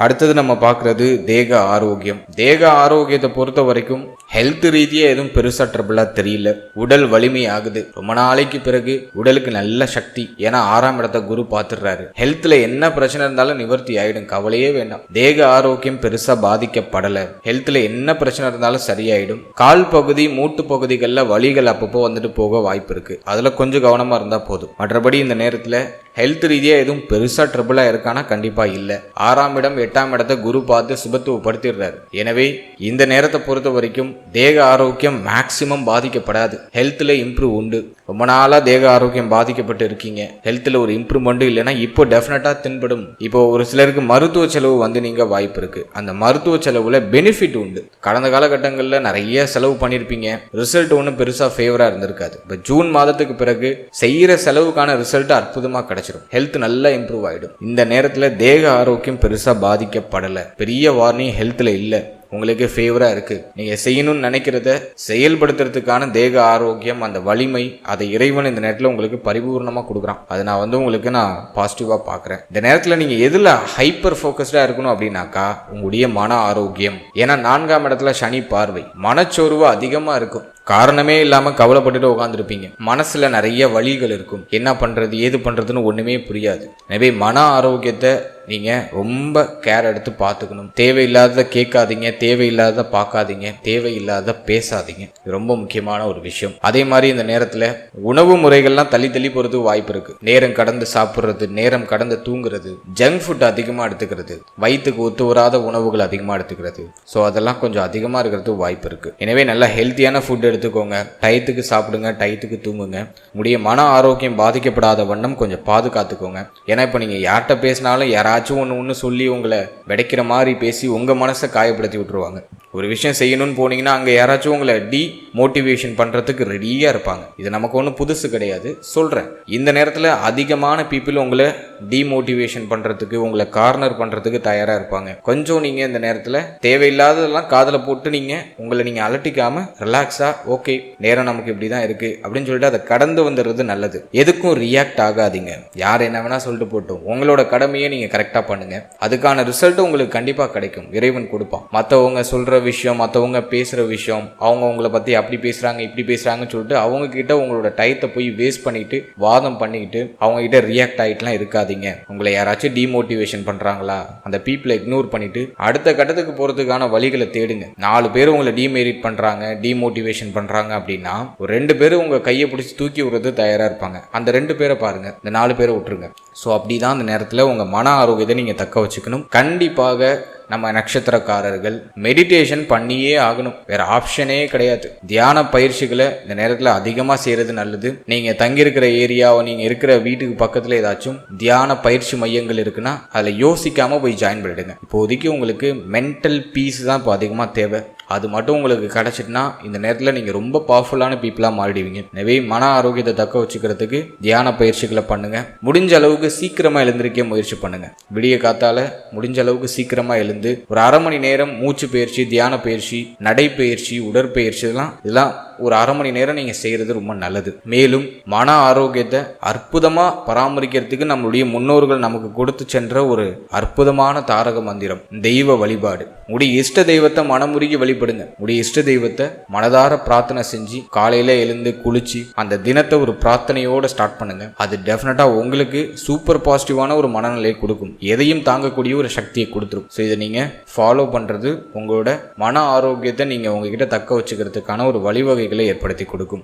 அடுத்தது நம்ம பார்க்குறது தேக ஆரோக்கியம். தேக ஆரோக்கியத்தை பொறுத்த வரைக்கும் ஹெல்த் ரீதியாக எதுவும் பெருசாக ட்ரபிளாக தெரியல. உடல் வலிமை ஆகுது. ரொம்ப நாளைக்கு பிறகு உடலுக்கு நல்ல சக்தி. ஏன்னா 6ஆம் இடத்தை குரு பார்த்துடுறாரு. ஹெல்த்தில் என்ன பிரச்சனை இருந்தாலும் நிவர்த்தி ஆகிடும், கவலையே வேண்டாம். தேக ஆரோக்கியம் பெருசாக பாதிக்கப்படலை. ஹெல்த்தில் என்ன பிரச்சனை இருந்தாலும் சரியாயிடும். கால் பகுதி மூட்டு பகுதிகளில் வலிகள் அப்பப்போ வந்துட்டு போக வாய்ப்பு இருக்குது. அதில் கொஞ்சம் கவனமாக இருந்தால் போதும். மற்றபடி இந்த நேரத்தில் ஹெல்த் ரீதியாக எதுவும் பெருசாக ட்ரபிளாக இருக்கானா கண்டிப்பாக இல்லை. 6ஆம் இடம் 8ஆம் இடத்தை குரு பார்த்து சுபத்துவப்படுத்திடுறாரு. எனவே இந்த நேரத்தை பொறுத்த வரைக்கும் தேக ஆரோக்கியம் மேக்சிமம் பாதிக்கப்படாது. ஹெல்த்தில் இம்ப்ரூவ் உண்டு. ரொம்ப நாளாக தேக ஆரோக்கியம் பாதிக்கப்பட்டு இருக்கீங்க, ஹெல்த்தில் ஒரு இம்ப்ரூவ்மெண்ட்டும் இல்லைன்னா இப்போ டெஃபினட்டாக தென்படும். இப்போ ஒரு சிலருக்கு மருத்துவ செலவு வந்து நீங்கள் வாய்ப்பு இருக்குது. அந்த மருத்துவ செலவில் பெனிஃபிட் உண்டு. கடந்த காலகட்டங்களில் நிறைய செலவு பண்ணியிருப்பீங்க, ரிசல்ட் ஒன்றும் பெருசாக ஃபேவராக இருந்திருக்காது. இப்போ ஜூன் மாதத்துக்கு பிறகு செய்கிற செலவுக்கான ரிசல்ட் அற்புதமாக கிடைச்சிடும். ஹெல்த் நல்லா இம்ப்ரூவ் ஆகிடும். இந்த நேரத்தில் தேக ஆரோக்கியம் பெருசாக பாதிக்கப்படலை. பெரிய வார்னிங் ஹெல்த்தில் இல்லை, உங்களுக்கு ஃபேவராக இருக்குது. நீங்கள் செய்யணும்னு நினைக்கிறத செயல்படுத்துறதுக்கான தேக ஆரோக்கியம், அந்த வலிமை, அதை இறைவன் இந்த நேரத்தில் உங்களுக்கு பரிபூர்ணமாக கொடுக்குறான். அதை நான் உங்களுக்கு பாசிட்டிவாக பார்க்குறேன். இந்த நேரத்தில் நீங்கள் எதில் ஹைப்பர் ஃபோக்கஸ்டாக இருக்கணும் அப்படின்னாக்கா உங்களுடைய மன ஆரோக்கியம். ஏன்னா 4ஆம் இடத்துல சனி பார்வை, மனச்சோர்வு அதிகமாக இருக்கும். காரணமே இல்லாமல் கவலைப்பட்டுட்டு உட்காந்துருப்பீங்க. மனசில் நிறைய வழிகள் இருக்கும். என்ன பண்ணுறது ஏது பண்ணுறதுன்னு ஒன்றுமே புரியாது. எனவே மன ஆரோக்கியத்தை நீங்கள் ரொம்ப கேர் எடுத்து பார்த்துக்கணும். தேவையில்லாத கேட்காதீங்க, தேவையில்லாத பார்க்காதீங்க, தேவையில்லாத பேசாதீங்க. இது ரொம்ப முக்கியமான ஒரு விஷயம். அதே மாதிரி இந்த நேரத்தில் உணவு முறைகள்லாம் தள்ளி தள்ளி போகிறதுக்கு வாய்ப்பு இருக்குது. நேரம் கடந்து சாப்பிட்றது, நேரம் கடந்து தூங்குறது, ஜங்க் ஃபுட் அதிகமாக எடுத்துக்கிறது, வயிற்றுக்கு ஒத்து வராத உணவுகள் அதிகமாக எடுத்துக்கிறது. ஸோ அதெல்லாம் கொஞ்சம் அதிகமாக இருக்கிறதுக்கு வாய்ப்பு இருக்குது. எனவே நல்லா ஹெல்த்தியான ஃபுட் எடுத்துக்கோங்க. டயத்துக்கு சாப்பிடுங்க, டயத்துக்கு தூங்குங்க. உடைய மன ஆரோக்கியம் பாதிக்கப்படாத வண்ணம் கொஞ்சம் பாதுகாத்துக்கோங்க. ஏன்னா இப்போ நீங்கள் யார்கிட்ட பேசினாலும் யாராச்சும் ஒன்று சொல்லி உங்களை விடைக்கிற மாதிரி பேசி உங்கள் மனசை காயப்படுத்தி விட்டுருவாங்க. ஒரு விஷயம் செய்யணும்னு போனீங்கன்னா அங்கே யாராச்சும் உங்களை மோட்டிவேஷன் பண்ணுறதுக்கு ரெடியாக இருப்பாங்க. இது நமக்கு ஒன்றும் புதுசு கிடையாது, சொல்கிறேன். இந்த நேரத்தில் அதிகமான பீப்புள் உங்களை டிமோட்டிவேஷன் பண்ணுறதுக்கு, உங்களை கார்னர் பண்ணுறதுக்கு தயாராக இருப்பாங்க. கொஞ்சம் நீங்கள் இந்த நேரத்தில் தேவையில்லாததெல்லாம் காதில் போட்டு உங்களை நீங்கள் அலட்டிக்காமல் ரிலாக்ஸாக, ஓகே நேரம் நமக்கு இப்படி தான் இருக்குது அப்படின்னு சொல்லிட்டு அதை கடந்து வந்துடுறது நல்லது. எதுக்கும் ரியாக்ட் ஆகாதீங்க. யார் என்ன வேணால் சொல்லிட்டு போட்டோம், உங்களோட கடமையை நீங்கள் கரெக்டாக பண்ணுங்கள். அதுக்கான ரிசல்ட்டும் உங்களுக்கு கண்டிப்பாக கிடைக்கும், இறைவன் கொடுப்பான். மற்றவங்க சொல்கிற விஷயம், மற்றவங்க பேசுகிற விஷயம், அவங்க உங்களை பற்றி அப்படி பேசுகிறாங்க இப்படி பேசுகிறாங்கன்னு சொல்லிட்டு அவங்க கிட்ட உங்களோட டயத்தை போய் வேஸ்ட் பண்ணிட்டு வாதம் பண்ணிக்கிட்டு அவங்க கிட்ட ரியாக்ட் ஆகிட்டுலாம் இருக்காதீங்க. உங்களை யாராச்சும் டிமோட்டிவேஷன் பண்ணுறாங்களா, அந்த பீப்புளை இக்னோர் பண்ணிட்டு அடுத்த கட்டத்துக்கு போகிறதுக்கான வழிகளை தேடுங்க. 4 பேர் உங்களை டிமெரிட் பண்ணுறாங்க, டிமோட்டிவேஷன் பண்ணுறாங்க அப்படின்னா ஒரு 2 பேர் உங்கள் கையை பிடிச்சி தூக்கி விடுறது தயாராக இருப்பாங்க. அந்த 2 பேரை பாருங்கள், இந்த 4 பேரை விட்டுருங்க. ஸோ அப்படி தான் அந்த நேரத்தில் உங்கள் மன ஆரோக்கியத்தை நீங்கள் தக்க வச்சுக்கணும். கண்டிப்பாக நம்ம நட்சத்திரக்காரர்கள் மெடிடேஷன் பண்ணியே ஆகணும், வேற ஆப்ஷனே கிடையாது. தியான பயிற்சிகளை இந்த நேரத்தில் அதிகமாக செய்கிறது நல்லது. நீங்கள் தங்கியிருக்கிற ஏரியாவை, நீங்கள் இருக்கிற வீட்டுக்கு பக்கத்தில் ஏதாச்சும் தியான பயிற்சி மையங்கள் இருக்குன்னா அதில் யோசிக்காமல் போய் ஜாயின் பண்ணிடுங்க. இப்போதைக்கு உங்களுக்கு மென்டல் பீஸ் தான் இப்போ அதிகமாக தேவை. அது மட்டும் உங்களுக்கு கிடைச்சிட்டுனா இந்த நேரத்தில் நீங்கள் ரொம்ப பவர்ஃபுல்லான பீப்புளாக மாறிடுவீங்க. எனவே மன ஆரோக்கியத்தை தக்க வச்சுக்கிறதுக்கு தியான பயிற்சிகளை பண்ணுங்க. முடிஞ்ச அளவுக்கு சீக்கிரமாக எழுந்திருக்க முயற்சி பண்ணுங்க. விடிய காத்தால முடிஞ்ச அளவுக்கு சீக்கிரமாக எழுந்து ஒரு அரை மணி நேரம் மூச்சு பயிற்சி, தியான பயிற்சி, நடைப்பயிற்சி, உடற்பயிற்சி இதெல்லாம் ஒரு அரை மணி நேரம் நீங்க செய்யறது ரொம்ப நல்லது. மேலும் மன ஆரோக்கியத்தை அற்புதமா பராமரிக்கிறதுக்கு நம்மளுடைய முன்னோர்கள் நமக்கு கொடுத்து சென்ற ஒரு அற்புதமான தாரக மந்திரம் தெய்வ வழிபாடு. உடைய இஷ்ட தெய்வத்தை மனமுருகி வழிபடுங்க. உடைய இஷ்ட தெய்வத்தை மனதார பிரார்த்தனை செஞ்சு காலையில எழுந்து குளிச்சு அந்த தினத்தை ஒரு பிரார்த்தனையோட ஸ்டார்ட் பண்ணுங்க. அது டெஃபினட்டா உங்களுக்கு சூப்பர் பாசிட்டிவான ஒரு மனநிலையை கொடுக்கும். எதையும் தாங்கக்கூடிய ஒரு சக்தியை கொடுத்துரும். ஸோ இதை நீங்க ஃபாலோ பண்றது உங்களோட மன ஆரோக்கியத்தை நீங்க உங்ககிட்ட தக்க வச்சுக்கிறதுக்கான ஒரு வழிவகை ஏற்படுத்தி கொடுக்கும்.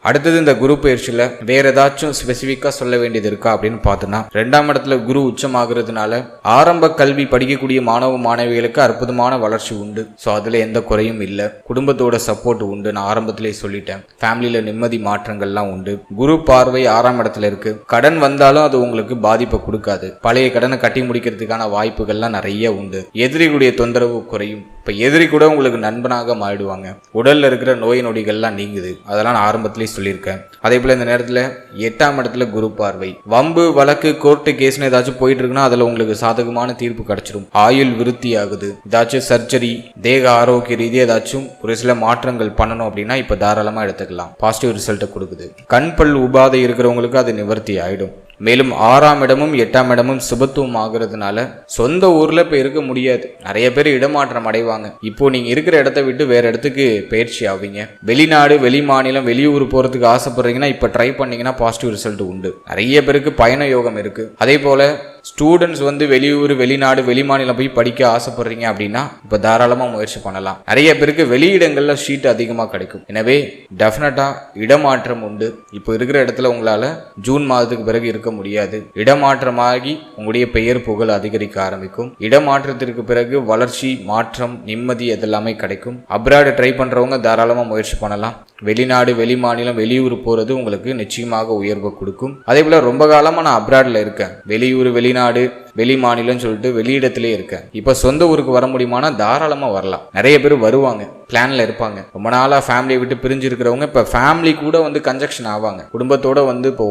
அடுத்தது இந்த குரு பயிற்சியில் வேற ஏதாச்சும் ஸ்பெசிஃபிக்கா சொல்ல வேண்டியது இருக்கா அப்படின்னு பார்த்தோன்னா, 2ஆம் இடத்துல குரு உச்சமாகிறதுனால ஆரம்ப கல்வி படிக்கக்கூடிய மாணவ மாணவிகளுக்கு அற்புதமான வளர்ச்சி உண்டு. ஸோ அதுல எந்த குறையும் இல்லை. குடும்பத்தோட சப்போர்ட் உண்டு. நான் ஆரம்பத்திலே சொல்லிட்டேன். ஃபேமிலியில நிம்மதி மாற்றங்கள்லாம் உண்டு. குரு பார்வை 6ஆம் இடத்துல இருக்கு. கடன் வந்தாலும் அது உங்களுக்கு பாதிப்பை கொடுக்காது. பழைய கடனை கட்டி முடிக்கிறதுக்கான வாய்ப்புகள்லாம் நிறைய உண்டு. எதிரிகளுடைய தொந்தரவு குறையும். இப்ப எதிரி கூட உங்களுக்கு நண்பனாக மாறிடுவாங்க. உடல்ல இருக்கிற நோய் நொடிகள்லாம் நீங்குது. அதெல்லாம் நான் ஆரம்பத்திலே சொல்லியிருக்கேன். அதே போல இந்த நேரத்தில் 8ஆம் இடத்துல குரு பார்வை. வம்பு வழக்கு கோர்ட்டு கேஸ்னு ஏதாச்சும் போயிட்டு இருக்குன்னா அதுல உங்களுக்கு சாதகமான தீர்ப்பு கிடைச்சிடும். ஆயுள் விருத்தி ஆகுது. ஏதாச்சும் சர்ஜரி, தேக ஆரோக்கிய ரீதியாக ஏதாச்சும் ஒரு சில மாற்றங்கள் பண்ணணும் அப்படின்னா இப்ப தாராளமா எடுத்துக்கலாம். பாசிட்டிவ் ரிசல்ட்டை கொடுக்குது. கண் பல் உபாதை இருக்கிறவங்களுக்கு அது நிவர்த்தி ஆயிடும். மேலும் 6ஆம் இடமும் 8ஆம் இடமும் சுபத்துவம் ஆகுறதுனால சொந்த ஊர்ல இப்ப இருக்க முடியாது. நிறைய பேர் இடமாற்றம் அடைவாங்க. இப்போ நீங்க இருக்கிற இடத்த விட்டு வேற இடத்துக்கு பயிற்சி ஆவீங்க. வெளிநாடு, வெளி மாநிலம், வெளியூர் போறதுக்கு ஆசைப்படுறீங்கன்னா இப்ப ட்ரை பண்ணீங்கன்னா பாசிட்டிவ் ரிசல்ட் உண்டு. நிறைய பேருக்கு பயண யோகம் இருக்கு. அதே போல ஸ்டூடெண்ட்ஸ் வெளியூர், வெளிநாடு, வெளிமாநிலம் போய் படிக்க ஆசைப்படுறீங்க அப்படின்னா இப்ப தாராளமா முயற்சி பண்ணலாம். நிறைய பேருக்கு வெளியிடங்கள்ல ஷீட் அதிகமா கிடைக்கும். எனவே டெஃபினட்டா இடமாற்றம் உண்டு. இப்போ இருக்கிற இடத்துல உங்களால ஜூன் மாதத்துக்கு பிறகு இருக்க முடியாது. இடமாற்றமாகி உங்களுடைய பெயர் புகழ் அதிகரிக்க ஆரம்பிக்கும். இடமாற்றத்திற்கு பிறகு வளர்ச்சி, மாற்றம், நிம்மதி இதெல்லாமே கிடைக்கும். அப்ராடு ட்ரை பண்றவங்க தாராளமா முயற்சி பண்ணலாம். வெளிநாடு, வெளி மாநிலம், வெளியூர் போறது உங்களுக்கு நிச்சயமாக உயர்வு கொடுக்கும். அதே போல ரொம்ப காலமா நான் அப்ராட்ல இருக்கேன். வெளியூர், வெளிநாடு, வெளி மாநிலம் சொல்லிட்டு வெளியிடத்திலே இருக்கேன். இப்ப சொந்த ஊருக்கு வர முடியுமானா தாராளமா வரலாம். நிறைய பேர் வருவாங்க, பிளான்ல இருப்பாங்க. ரொம்ப நாளா ஃபேமிலியை விட்டு பிரிஞ்சு இருக்கிறவங்க இப்ப ஃபேமிலி கூட கன்ஜெக்ஷன் ஆவாங்க. குடும்பத்தோட இப்போ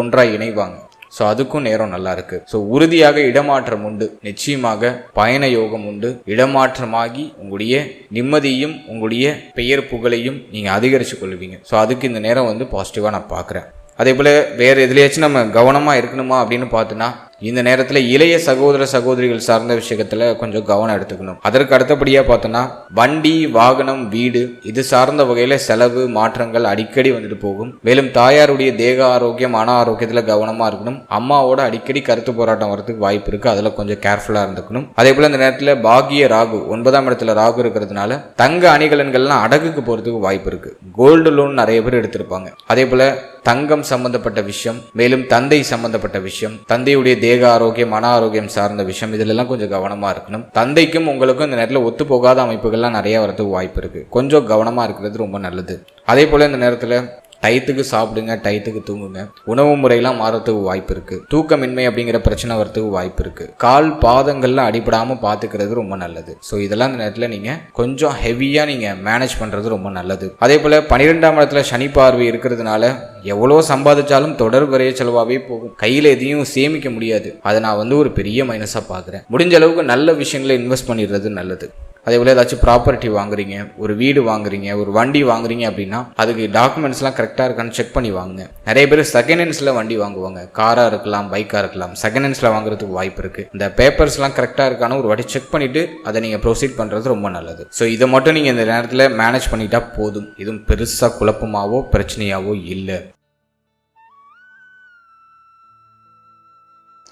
ஒன்றா இணைவாங்க. ஸோ அதுக்கும் நேரம் நல்லா இருக்கு. ஸோ உறுதியாக இடமாற்றம் உண்டு. நிச்சயமாக பயண யோகம் உண்டு. இடமாற்றமாகி உங்களுடைய நிம்மதியும் உங்களுடைய பெயர் புகழையும் நீங்க அதிகரிச்சு கொள்வீங்க. ஸோ அதுக்கு இந்த நேரம் பாசிட்டிவா நான் பார்க்குறேன். அதே போல வேற எதுலையாச்சும் நம்ம கவனமா இருக்கணுமா அப்படின்னு பார்த்தோன்னா, இந்த நேரத்தில் இளைய சகோதர சகோதரிகள் சார்ந்த விஷயத்துல கொஞ்சம் கவனம் எடுத்துக்கணும். அதற்கு அடுத்தபடியா பார்த்தோன்னா, வண்டி, வாகனம், வீடு இது சார்ந்த வகையில செலவு மாற்றங்கள் அடிக்கடி போகும். மேலும் தாயாருடைய தேக ஆரோக்கியம், மன ஆரோக்கியத்துல கவனமா இருக்கணும். அம்மாவோட அடிக்கடி கருத்து போராட்டம் வரதுக்கு வாய்ப்பு இருக்கு. அதுல கொஞ்சம் கேர்ஃபுல்லா இருந்துக்கணும். அதே போல இந்த நேரத்தில் பாகிய ராகு 9ஆம் இடத்துல ராகு இருக்கிறதுனால தங்க அணிகலன்கள்லாம் அடகுக்கு போறதுக்கு வாய்ப்பு இருக்கு. கோல்டு லோன் நிறைய பேர் எடுத்திருப்பாங்க. அதே போல தங்கம் சம்பந்தப்பட்ட விஷயம், மேலும் தந்தை சம்பந்தப்பட்ட விஷயம், தந்தையுடைய தேக ஆரோக்கியம், மன ஆரோக்கியம் சார்ந்த விஷயம் இதெல்லாம் கொஞ்சம் கவனமா இருக்கணும். தந்தைக்கும் உங்களுக்கும் இந்த நேரத்தில் ஒத்து போகாத அமைப்புகள்லாம் நிறைய வரதுக்கு வாய்ப்பு இருக்கு. கொஞ்சம் கவனமா இருக்கிறது ரொம்ப நல்லது. அதே போல இந்த நேரத்தில் டயத்துக்கு சாப்பிடுங்க, டயத்துக்கு தூங்குங்க. உணவு முறையெல்லாம் மாறத்துக்கு வாய்ப்பு இருக்கு. தூக்கமின்மை அப்படிங்கிற பிரச்சனை வரத்துக்கு வாய்ப்பு இருக்கு. கால் பாதங்கள்லாம் அடிபடாம பாத்துக்கிறது ரொம்ப நல்லது. ஸோ இதெல்லாம் இந்த நேரத்தில் நீங்க கொஞ்சம் ஹெவியா நீங்க மேனேஜ் பண்றது ரொம்ப நல்லது. அதே போல 12ஆம் இடத்துல சனி பார்வை இருக்கிறதுனால எவ்வளோ சம்பாதிச்சாலும் தொடர் வரைய செலவாகவே போகும். கையில் எதையும் சேமிக்க முடியாது. அதை நான் ஒரு பெரிய மைனஸாக பார்க்குறேன். முடிஞ்ச அளவுக்கு நல்ல விஷயங்களை இன்வெஸ்ட் பண்ணிடுறது நல்லது. அதே போல ஏதாச்சும் ப்ராப்பர்ட்டி வாங்குறீங்க, ஒரு வீடு வாங்குறீங்க, ஒரு வண்டி வாங்குறீங்க அப்படின்னா அதுக்கு டாக்குமெண்ட்ஸ்லாம் கரெக்டாக இருக்கான்னு செக் பண்ணி வாங்குங்க. நிறைய பேர் செகண்ட் ஹேண்ட்ஸில் வண்டி வாங்குவாங்க. காராக இருக்கலாம், பைக்காக இருக்கலாம். செகண்ட் ஹேண்ட்ஸில் வாங்குறதுக்கு வாய்ப்பு இருக்குது. இந்த பேப்பர்ஸ்லாம் கரெக்டாக இருக்கான்னு ஒரு வாட்டி செக் பண்ணிவிட்டு அதை நீங்கள் ப்ரொசீட் பண்ணுறது ரொம்ப நல்லது. ஸோ இதை மட்டும் நீங்கள் இந்த நேரத்தில் மேனேஜ் பண்ணிட்டா போதும். இதுவும் பெருசாக குழப்பமாவோ பிரச்சனையாவோ இல்லை.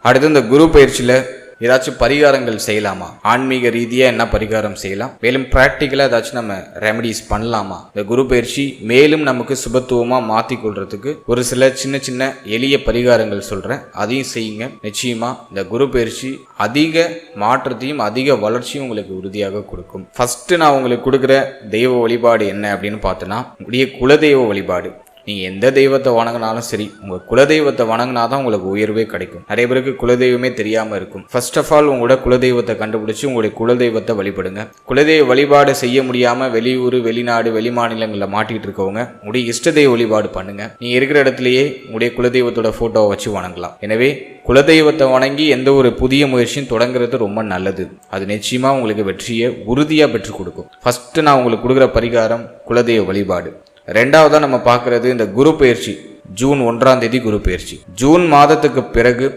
அடுத்து இந்த குரு பயிற்சியில் ஏதாச்சும் பரிகாரங்கள் செய்யலாமா? ஆன்மீக ரீதியா என்ன பரிகாரம் செய்யலாம்? மேலும் பிராக்டிக்கலா ஏதாச்சும் நம்ம ரெமடிஸ் பண்ணலாமா? இந்த குரு பயிற்சி மேலும் நமக்கு சுபத்துவமா மாத்தி கொள்றதுக்கு ஒரு சில சின்ன சின்ன எளிய பரிகாரங்கள் சொல்றேன். அதையும் செய்யுங்க. நிச்சயமா இந்த குரு பயிற்சி அதிக மாற்றத்தையும் அதிக வளர்ச்சியும் உங்களுக்கு உறுதியாக கொடுக்கும். ஃபர்ஸ்ட் நான் உங்களுக்கு கொடுக்குற தெய்வ வழிபாடு என்ன அப்படின்னு பார்த்தோன்னா, உடைய குலதெய்வ வழிபாடு. நீங்கள் எந்த தெய்வத்தை வணங்கினாலும் சரி, உங்கள் குலதெய்வத்தை வணங்கினாதான் உங்களுக்கு உயர்வே கிடைக்கும். நிறைய பேருக்கு குலதெய்வமே தெரியாமல் இருக்கும். ஃபர்ஸ்ட் ஆஃப் ஆல் உங்களோட குலதெய்வத்தை கண்டுபிடிச்சி உங்களுடைய குலதெய்வத்தை வழிபடுங்க. குலதெய்வ வழிபாடு செய்ய முடியாமல் வெளியூர், வெளிநாடு, வெளி மாநிலங்களில் மாட்டிகிட்டு இருக்கவங்க உங்களுடைய இஷ்ட தெய்வ வழிபாடு பண்ணுங்க. நீங்கள் இருக்கிற இடத்துலையே உங்களுடைய குலதெய்வத்தோட ஃபோட்டோவை வச்சு வணங்கலாம். எனவே குலதெய்வத்தை வணங்கி எந்த ஒரு புதிய முயற்சியும் தொடங்குறது ரொம்ப நல்லது. அது நிச்சயமாக உங்களுக்கு வெற்றியை உறுதியாக பெற்றுக் கொடுக்கும். ஃபர்ஸ்ட் நான் உங்களுக்கு கொடுக்குற பரிகாரம் குலதெய்வ வழிபாடு. ரெண்டாவதாக நம்ம பார்க்குறது இந்த குரு பயிற்சி. ஜூன் 1ஆம் தேதி குரு பயிற்சி. ஜூன் மாதத்துக்கு பிறகு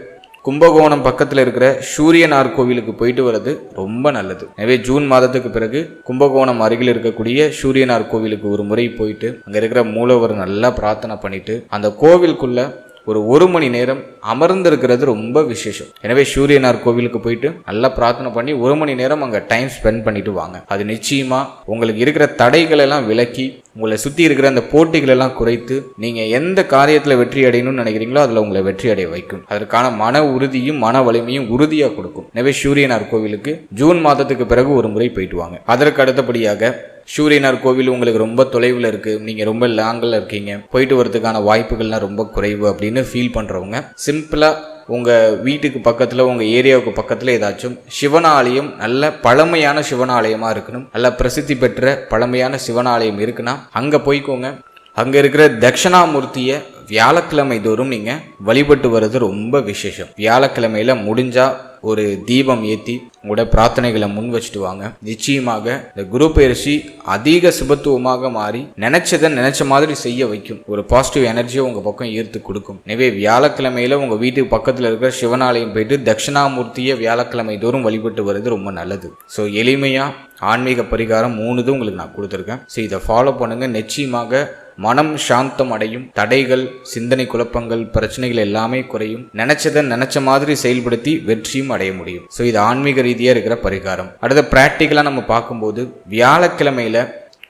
கும்பகோணம் பக்கத்தில் இருக்கிற சூரியனார் கோவிலுக்கு போயிட்டு வர்றது ரொம்ப நல்லது. எனவே ஜூன் மாதத்துக்கு பிறகு கும்பகோணம் அருகில் இருக்கக்கூடிய சூரியனார் கோவிலுக்கு ஒரு முறை போயிட்டு அங்கே இருக்கிற மூலவர் நல்லா பிரார்த்தனை பண்ணிட்டு அந்த கோவிலுக்குள்ள ஒரு மணி நேரம் அமர்ந்திருக்கிறது ரொம்ப விசேஷம். எனவே சூரியனார் கோவிலுக்கு போயிட்டு நல்லா பிரார்த்தனை பண்ணி 1 மணி நேரம் அங்கே டைம் ஸ்பெண்ட் பண்ணிட்டு வாங்க. அது நிச்சயமா உங்களுக்கு இருக்கிற தடைகள் எல்லாம் விலக்கி உங்களை சுற்றி இருக்கிற அந்த போட்டிகள் எல்லாம் குறைத்து நீங்கள் எந்த காரியத்தில் வெற்றி அடையணும்னு நினைக்கிறீங்களோ அதில் உங்களை வெற்றி அடைய வைக்கும். அதற்கான மன உறுதியும் மன வலிமையும் உறுதியாக கொடுக்கும். எனவே சூரியனார் கோவிலுக்கு ஜூன் மாதத்துக்கு பிறகு ஒரு முறை போயிட்டு வாங்க. அதற்கு அடுத்தபடியாக சூரியனார் கோவில் உங்களுக்கு ரொம்ப தொலைவில் இருக்குது, நீங்கள் ரொம்ப லாங்கில் இருக்கீங்க, போயிட்டு வரதுக்கான வாய்ப்புகள்லாம் ரொம்ப குறைவு அப்படின்னு ஃபீல் பண்ணுறவங்க சிம்பிளாக உங்கள் வீட்டுக்கு பக்கத்தில், உங்கள் ஏரியாவுக்கு பக்கத்தில் ஏதாச்சும் சிவனாலயம், நல்ல பழமையான சிவனாலயமாக இருக்கணும், நல்ல பிரசித்தி பெற்ற பழமையான சிவனாலயம் இருக்குன்னா அங்கே போய்க்கோங்க. அங்கே இருக்கிற தட்சிணாமூர்த்தியை வியாழக்கிழமை தோறும் நீங்கள் வழிபட்டு வர்றது ரொம்ப விசேஷம். வியாழக்கிழமையில் முடிஞ்சால் ஒரு தீபம் ஏற்றி உங்களோட பிரார்த்தனைகளை முன் வச்சுட்டு வாங்க. நிச்சயமாக இந்த குரு பயிற்சி அதிக சுபத்துவமாக மாறி நினைச்சதை நினைச்ச மாதிரி செய்ய வைக்கும். ஒரு பாசிட்டிவ் எனர்ஜியை உங்கள் பக்கம் ஈர்த்து கொடுக்கும். எனவே வியாழக்கிழமையில் உங்கள் வீட்டுக்கு பக்கத்தில் இருக்கிற சிவனாலயம் போயிட்டு தட்சிணாமூர்த்தியை வியாழக்கிழமை தோறும் வழிபட்டு வர்றது ரொம்ப நல்லது. ஸோ எளிமையாக ஆன்மீக பரிகாரம் 3 உங்களுக்கு நான் கொடுத்துருக்கேன். ஸோ இதை ஃபாலோ பண்ணுங்கள். நிச்சயமாக மனம் சாந்தம் அடையும். தடைகள், சிந்தனை குழப்பங்கள், பிரச்சனைகள் எல்லாமே குறையும். நினைச்சதை நினைச்ச மாதிரி செயல்படுத்தி வெற்றியும் அடைய முடியும். ஸோ இது ஆன்மீக ரீதியாக இருக்கிற பரிகாரம். அடுத்த ப்ராக்டிக்கலாக நம்ம பார்க்கும்போது வியாழக்கிழமையில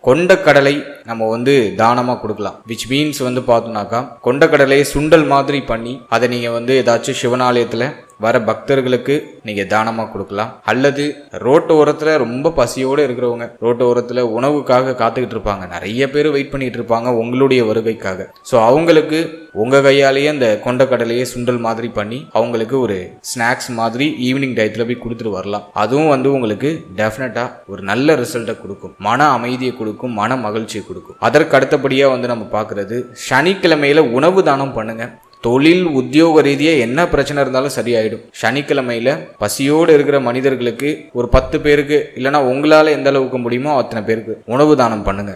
கொண்டக்கடலை நம்ம தானமாக கொடுக்கலாம். விச் மீன்ஸ் பார்த்தோம்னாக்கா கொண்டக்கடலையை சுண்டல் மாதிரி பண்ணி அதை நீங்கள் ஏதாச்சும் சிவனாலயத்தில் வர பக்தர்களுக்கு நீங்கள் தானமாக கொடுக்கலாம். அல்லது ரோட்டு ஓரத்தில் ரொம்ப பசியோடு இருக்கிறவங்க, ரோட்டு ஓரத்தில் உணவுக்காக காத்துக்கிட்டு இருப்பாங்க, நிறைய பேர் வெயிட் பண்ணிட்டு இருப்பாங்க உங்களுடைய வருகைக்காக. ஸோ அவங்களுக்கு உங்கள் கையாலேயே அந்த கொண்டக்கடலையே சுண்டல் மாதிரி பண்ணி அவங்களுக்கு ஒரு ஸ்நாக்ஸ் மாதிரி ஈவினிங் டயத்தில் போய் கொடுத்துட்டு வரலாம். அதுவும் உங்களுக்கு டெஃபினட்டாக ஒரு நல்ல ரிசல்ட்டை கொடுக்கும், மன அமைதியை கொடுக்கும், மன மகிழ்ச்சியை கொடுக்கும். அதற்கு அடுத்தபடியாக நம்ம பார்க்குறது சனிக்கிழமையில் உணவு தானம் பண்ணுங்க. தொழில் உத்தியோக ரீதியாக என்ன பிரச்சனை இருந்தாலும் சரியாயிடும். சனிக்கிழமையில் பசியோடு இருக்கிற மனிதர்களுக்கு ஒரு 10 பேருக்கு இல்லைனா உங்களால் எந்த அளவுக்கு முடியுமோ அத்தனை பேருக்கு உணவு தானம் பண்ணுங்க.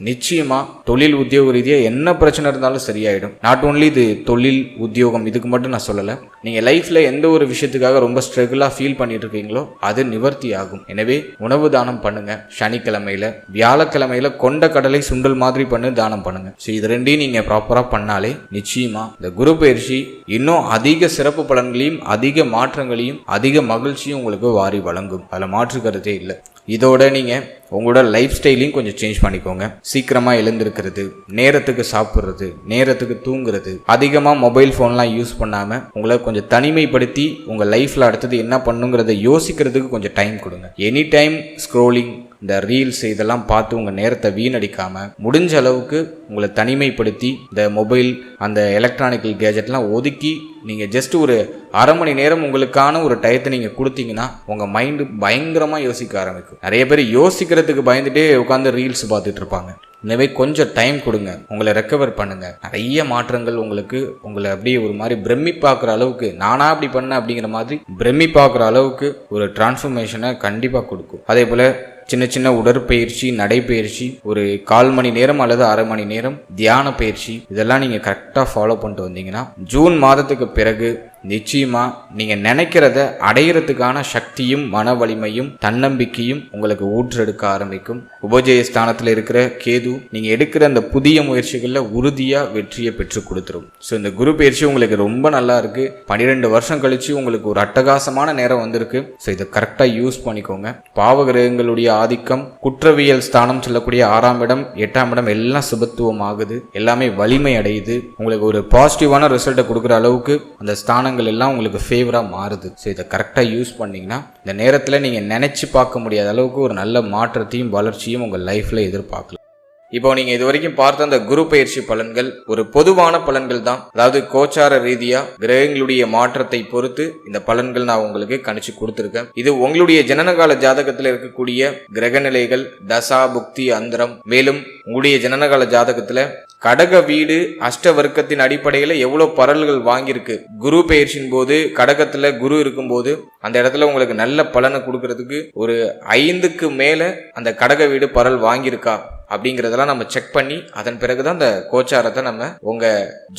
நிச்சயமா தொழில் உத்தியோக ரீதியாக என்ன பிரச்சனை இருந்தாலும் சரியாயிடும். நாட் ஓன்லி இது தொழில் உத்தியோகம் இதுக்கு மட்டும் நான் சொல்லலை. நீங்கள் லைஃப்பில் எந்த ஒரு விஷயத்துக்காக ரொம்ப ஸ்ட்ரகிளாக ஃபீல் பண்ணிட்டு இருக்கீங்களோ அது நிவர்த்தி ஆகும். எனவே உணவு தானம் பண்ணுங்க. சனிக்கிழமையில், வியாழக்கிழமையில் கொண்ட கடலை சுண்டல் மாதிரி தானம் பண்ணுங்க. ஸோ இது ரெண்டையும் நீங்கள் ப்ராப்பராக பண்ணாலே நிச்சயமா இந்த குரு பயிற்சி இன்னும் அதிக சிறப்பு பலன்களையும் அதிக மாற்றங்களையும் அதிக மகிழ்ச்சியும் உங்களுக்கு வாரி வழங்கும். அதில் மாற்று கருத்தே இல்லை. இதோட நீங்கள் உங்களோட லைஃப் ஸ்டைலையும் கொஞ்சம் சேஞ்ச் பண்ணிக்கோங்க. சீக்கிரமாக எழுந்திருக்கிறது, நேரத்துக்கு சாப்பிட்றது, நேரத்துக்கு தூங்குறது, அதிகமாக மொபைல் ஃபோன்லாம் யூஸ் பண்ணாமல் உங்களை கொஞ்சம் தனிமைப்படுத்தி உங்கள் லைஃப்பில் அடுத்தது என்ன பண்ணுங்கிறத யோசிக்கிறதுக்கு கொஞ்சம் டைம் கொடுங்க. எனி டைம் ஸ்க்ரோலிங், இந்த ரீல்ஸ் இதெல்லாம் பார்த்து உங்கள் நேரத்தை வீணடிக்காமல் முடிஞ்ச அளவுக்கு உங்களை தனிமைப்படுத்தி இந்த மொபைல் அந்த எலக்ட்ரானிக்கல் கேஜெட்லாம் ஒதுக்கி நீங்கள் ஜஸ்ட் ஒரு அரை மணி நேரம் உங்களுக்கான ஒரு டயத்தை நீங்கள் கொடுத்தீங்கன்னா உங்கள் மைண்டு பயங்கரமாக யோசிக்க ஆரம்பிக்கும். நிறைய பேர் யோசிக்கிறதுக்கு பயந்துட்டே உட்காந்து ரீல்ஸ் பார்த்துட்டு இருப்பாங்க. எனவே கொஞ்சம் டைம் கொடுங்க, உங்களை ரெக்கவர் பண்ணுங்க. நிறைய மாற்றங்கள் உங்களை அப்படியே ஒரு மாதிரி பிரமிப்பாக்குற அளவுக்கு, நானா அப்படி பண்ணேன் அப்படிங்கிற மாதிரி பிரமிப்பாக்குற அளவுக்கு ஒரு டிரான்ஸ்ஃபர்மேஷனை கண்டிப்பாக கொடுக்கும். அதே போல் சின்ன சின்ன உடற்பயிற்சி, நடைப்பயிற்சி, ஒரு 1/4 மணி நேரம் அல்லது அரை மணி நேரம் தியான பயிற்சி, இதெல்லாம் நீங்கள் கரெக்டாக ஃபாலோ பண்ணிட்டு வந்தீங்கன்னா ஜூன் மாதத்துக்கு பிறகு நிச்சயமா நீங்க நினைக்கிறத அடையிறதுக்கான சக்தியும் மன வலிமையும் தன்னம்பிக்கையும் உங்களுக்கு ஊற்றெடுக்க ஆரம்பிக்கும். உபஜய ஸ்தானத்தில் இருக்கிற கேது நீங்க எடுக்கிற அந்த புதிய முயற்சிகள்ல உறுதியா வெற்றியை பெற்று கொடுத்துரும். ஸோ இந்த குரு பயிற்சி உங்களுக்கு ரொம்ப நல்லா இருக்கு. 12 வருஷம் கழிச்சு உங்களுக்கு ஒரு அட்டகாசமான நேரம் வந்திருக்கு. ஸோ இதை கரெக்டா யூஸ் பண்ணிக்கோங்க. பாவகிரகங்களுடைய ஆதிக்கம், குற்றவியல் ஸ்தானம் சொல்லக்கூடிய 6ஆம் இடம் 8ஆம் இடம் எல்லாம் சுபத்துவம் ஆகுது, எல்லாமே வலிமை அடையுது. உங்களுக்கு ஒரு பாசிட்டிவான ரிசல்ட்டை கொடுக்குற அளவுக்கு அந்த ஸ்தானங்கள் எல்லாம் உங்களுக்கு ஃபேவரா மாறுது. ஸோ இதை கரெக்டா யூஸ் பண்ணீங்கன்னா இந்த நேரத்தில் நீங்க நினைச்சு பார்க்க முடியாத அளவுக்கு ஒரு நல்ல மாற்றத்தையும் வளர்ச்சியும் உங்க லைஃப்ல எதிர்பார்க்கலாம். இப்போ நீங்க இது வரைக்கும் பார்த்த அந்த குரு பயிற்சி பலன்கள் ஒரு பொதுவான பலன்கள் தான். அதாவது கோச்சார ரீதியா கிரகங்களுடைய மாற்றத்தை பொறுத்து இந்த பலன்கள் நான் உங்களுக்கு கணிச்சு கொடுத்திருக்கேன். இது உங்களுடைய ஜனனகால ஜாதகத்தில் இருக்கக்கூடிய கிரக நிலைகள், தசா புக்தி அந்தரம், மேலும் உங்களுடைய ஜனனகால ஜாதகத்துல கடக வீடு அஷ்ட வர்க்கத்தின் அடிப்படையில எவ்வளவு பரல்கள் வாங்கியிருக்கு. குரு பெயர்ச்சியின் போது கடகத்துல குரு இருக்கும் போது அந்த இடத்துல உங்களுக்கு நல்ல பலனை கொடுக்கறதுக்கு ஒரு 5க்கு மேல அந்த கடக வீடு பரல் வாங்கியிருக்கா அப்படிங்கறதெல்லாம் நம்ம செக் பண்ணி அதன் பிறகுதான் அந்த கோச்சாரத்தை நம்ம உங்க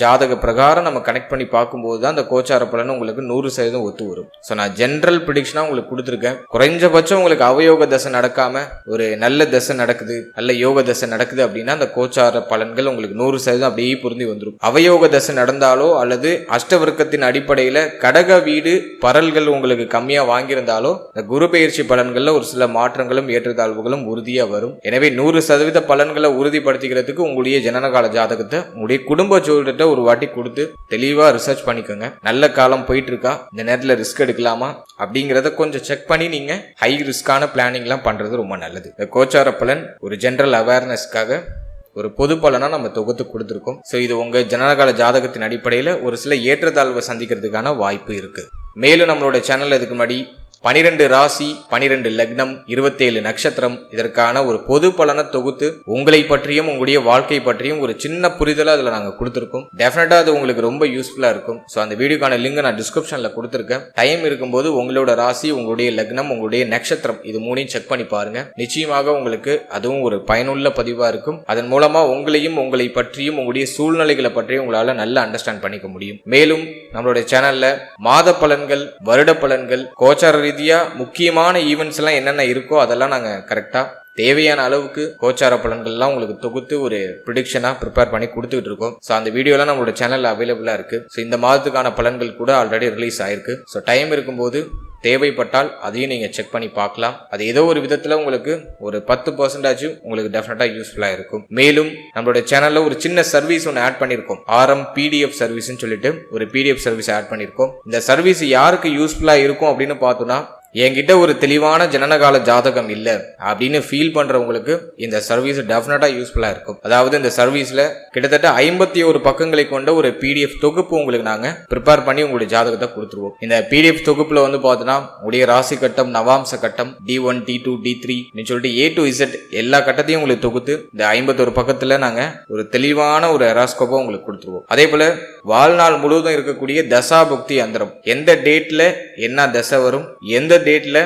ஜாதக பிரகாரம் நம்ம கனெக்ட் பண்ணி பார்க்கும்போது தான் அந்த கோச்சார பலன் உங்களுக்கு 100% ஒத்து வரும். ஸோ நான் ஜென்ரல் ப்ரிடிக்ஷனா உங்களுக்கு கொடுத்துருக்கேன். குறைஞ்சபட்சம் உங்களுக்கு அவயோக தசை நடக்காம ஒரு நல்ல தசை நடக்குது, நல்ல யோக தசை நடக்குது அப்படின்னா அந்த கோச்சார பலன்கள் உங்களுக்கு 100% அப்படியே பொருந்தி வந்துடும். அவயோக தசை நடந்தாலோ அல்லது அஷ்டவர்க்கத்தின் அடிப்படையில கடக வீடு பரல்கள் உங்களுக்கு கம்மியா வாங்கியிருந்தாலோ இந்த குரு பெயர்ச்சி பலன்கள்ல ஒரு சில மாற்றங்களும் ஏற்றத்தாழ்வுகளும் உறுதியா வரும். எனவே 100% பலன்களை உறுதிப்படுத்திக்கிறதுக்கு உங்களுடைய ஜனனகால ஜாதகத்தை உங்களுடைய குடும்ப ஜோதிடத்தை ஒரு வாட்டி கொடுத்து தெளிவா ரிசர்ச் பண்ணிக்கோங்க. நல்ல காலம் போயிட்டு இருக்கா, இந்த நேரத்தில் ரிஸ்க் எடுக்கலாமா அப்படிங்கறத கொஞ்சம் செக் பண்ணி நீங்க ஹை ரிஸ்கான பிளானிங் எல்லாம் பண்றது ரொம்ப நல்லது. இந்த கோச்சார பலன் ஒரு ஜெனரல் அவேர்னஸ்க்காக ஒரு பொது பலனா நம்ம தொகுத்து கொடுத்துருக்கோம். ஸோ இது உங்க ஜனனகால ஜாதகத்தின் அடிப்படையில் ஒரு சில ஏற்றத்தாழ்வை சந்திக்கிறதுக்கான வாய்ப்பு இருக்கு. மேலும் நம்மளோட சேனல் இதுக்கு முன்னாடி 12 ராசி, 12 லக்னம், 27 நட்சத்திரம் இதற்கான ஒரு பொது பலனை தொகுத்து உங்களை பற்றியும் உங்களுடைய வாழ்க்கை பற்றியும் ஒரு சின்ன புரிதலை அதில் நாங்கள் கொடுத்துருக்கோம். டெஃபினட்டா அது உங்களுக்கு ரொம்ப யூஸ்ஃபுல்லா இருக்கும். ஸோ அந்த வீடியோக்கான லிங்க் நான் டிஸ்கிரிப்ஷன்ல கொடுத்துருக்கேன். டைம் இருக்கும்போது உங்களோட ராசி, உங்களுடைய லக்னம், உங்களுடைய நட்சத்திரம் இது மூணையும் செக் பண்ணி பாருங்க. நிச்சயமாக உங்களுக்கு அதுவும் ஒரு பயனுள்ள பதிவா இருக்கும். அதன் மூலமா உங்களையும் உங்களை பற்றியும் உங்களுடைய சூழ்நிலைகளை பற்றியும் உங்களால நல்லா அண்டர்ஸ்டாண்ட் பண்ணிக்க முடியும். மேலும் நம்மளுடைய சேனல்ல மாத பலன்கள், வருட பலன்கள், கோச்சார ரீதியா முக்கியமான ஈவெண்ட்ஸ் எல்லாம் என்னென்ன இருக்கோ அதெல்லாம் நாங்க கரெக்டா தேவையான அளவுக்கு கோச்சார பலன்கள்லாம் உங்களுக்கு தொகுத்து ஒரு ப்ரிடிக்ஷனா ப்ரிப்பேர் பண்ணி கொடுத்துட்டு இருக்கோம். ஸோ அந்த வீடியோலாம் நம்மளோட சேனல்ல அவைலபிளா இருக்கு. ஸோ இந்த மாதத்துக்கான பலன்கள் கூட ஆல்ரெடி ரிலீஸ் ஆயிருக்கு. ஸோ டைம் இருக்கும்போது தேவைப்பட்டால் அதையும் நீங்க செக் பண்ணி பார்க்கலாம். அது ஏதோ ஒரு விதத்துல உங்களுக்கு ஒரு 10% உங்களுக்கு டெஃபினட்டா யூஸ்ஃபுல்லா இருக்கும். மேலும் நம்மளோட சேனல்ல ஒரு சின்ன சர்வீஸ் ஒன்று ஆட் பண்ணிருக்கோம். RM PDF சர்வீஸ்னு சொல்லிட்டு ஒரு PDF சர்வீஸ் ஆட் பண்ணிருக்கோம். இந்த சர்வீஸ் யாருக்கு யூஸ்ஃபுல்லா இருக்கும் அப்படின்னு பார்த்தோம்னா, என்கிட்ட ஒரு தெளிவான ஜனனகால ஜாதகம் இல்ல அப்படின்னு ஃபீல் பண்றவங்களுக்கு இந்த சர்வீஸ் டெஃபினட்டா யூஸ்ஃபுல்லா இருக்கும். அதாவது இந்த சர்வீஸ்ல கிட்டத்தட்ட 51 பக்கங்களை கொண்ட ஒரு PDF தொகுப்பு உங்களுக்கு நாங்க ப்ரிப்பேர் பண்ணி உங்களுடைய ஜாதகத்தை கொடுத்துருவோம். இந்த PDF தொகுப்புல வந்து பார்த்தோன்னா உடைய ராசி கட்டம், நவாம்ச கட்டம், D1, D2, D3 சொல்லிட்டு A to Z எல்லா கட்டத்தையும் உங்களுக்கு தொகுத்து இந்த 51 பக்கத்துல நாங்க ஒரு தெளிவான ஒரு ஹெராஸ்கோப்பை உங்களுக்கு கொடுத்துருவோம். அதே போல வாழ்நாள் முழுவதும் இருக்கக்கூடிய தசா புக்தி அந்தரம், எந்த டேட்ல என்ன தசை வரும், எந்த டேட்ல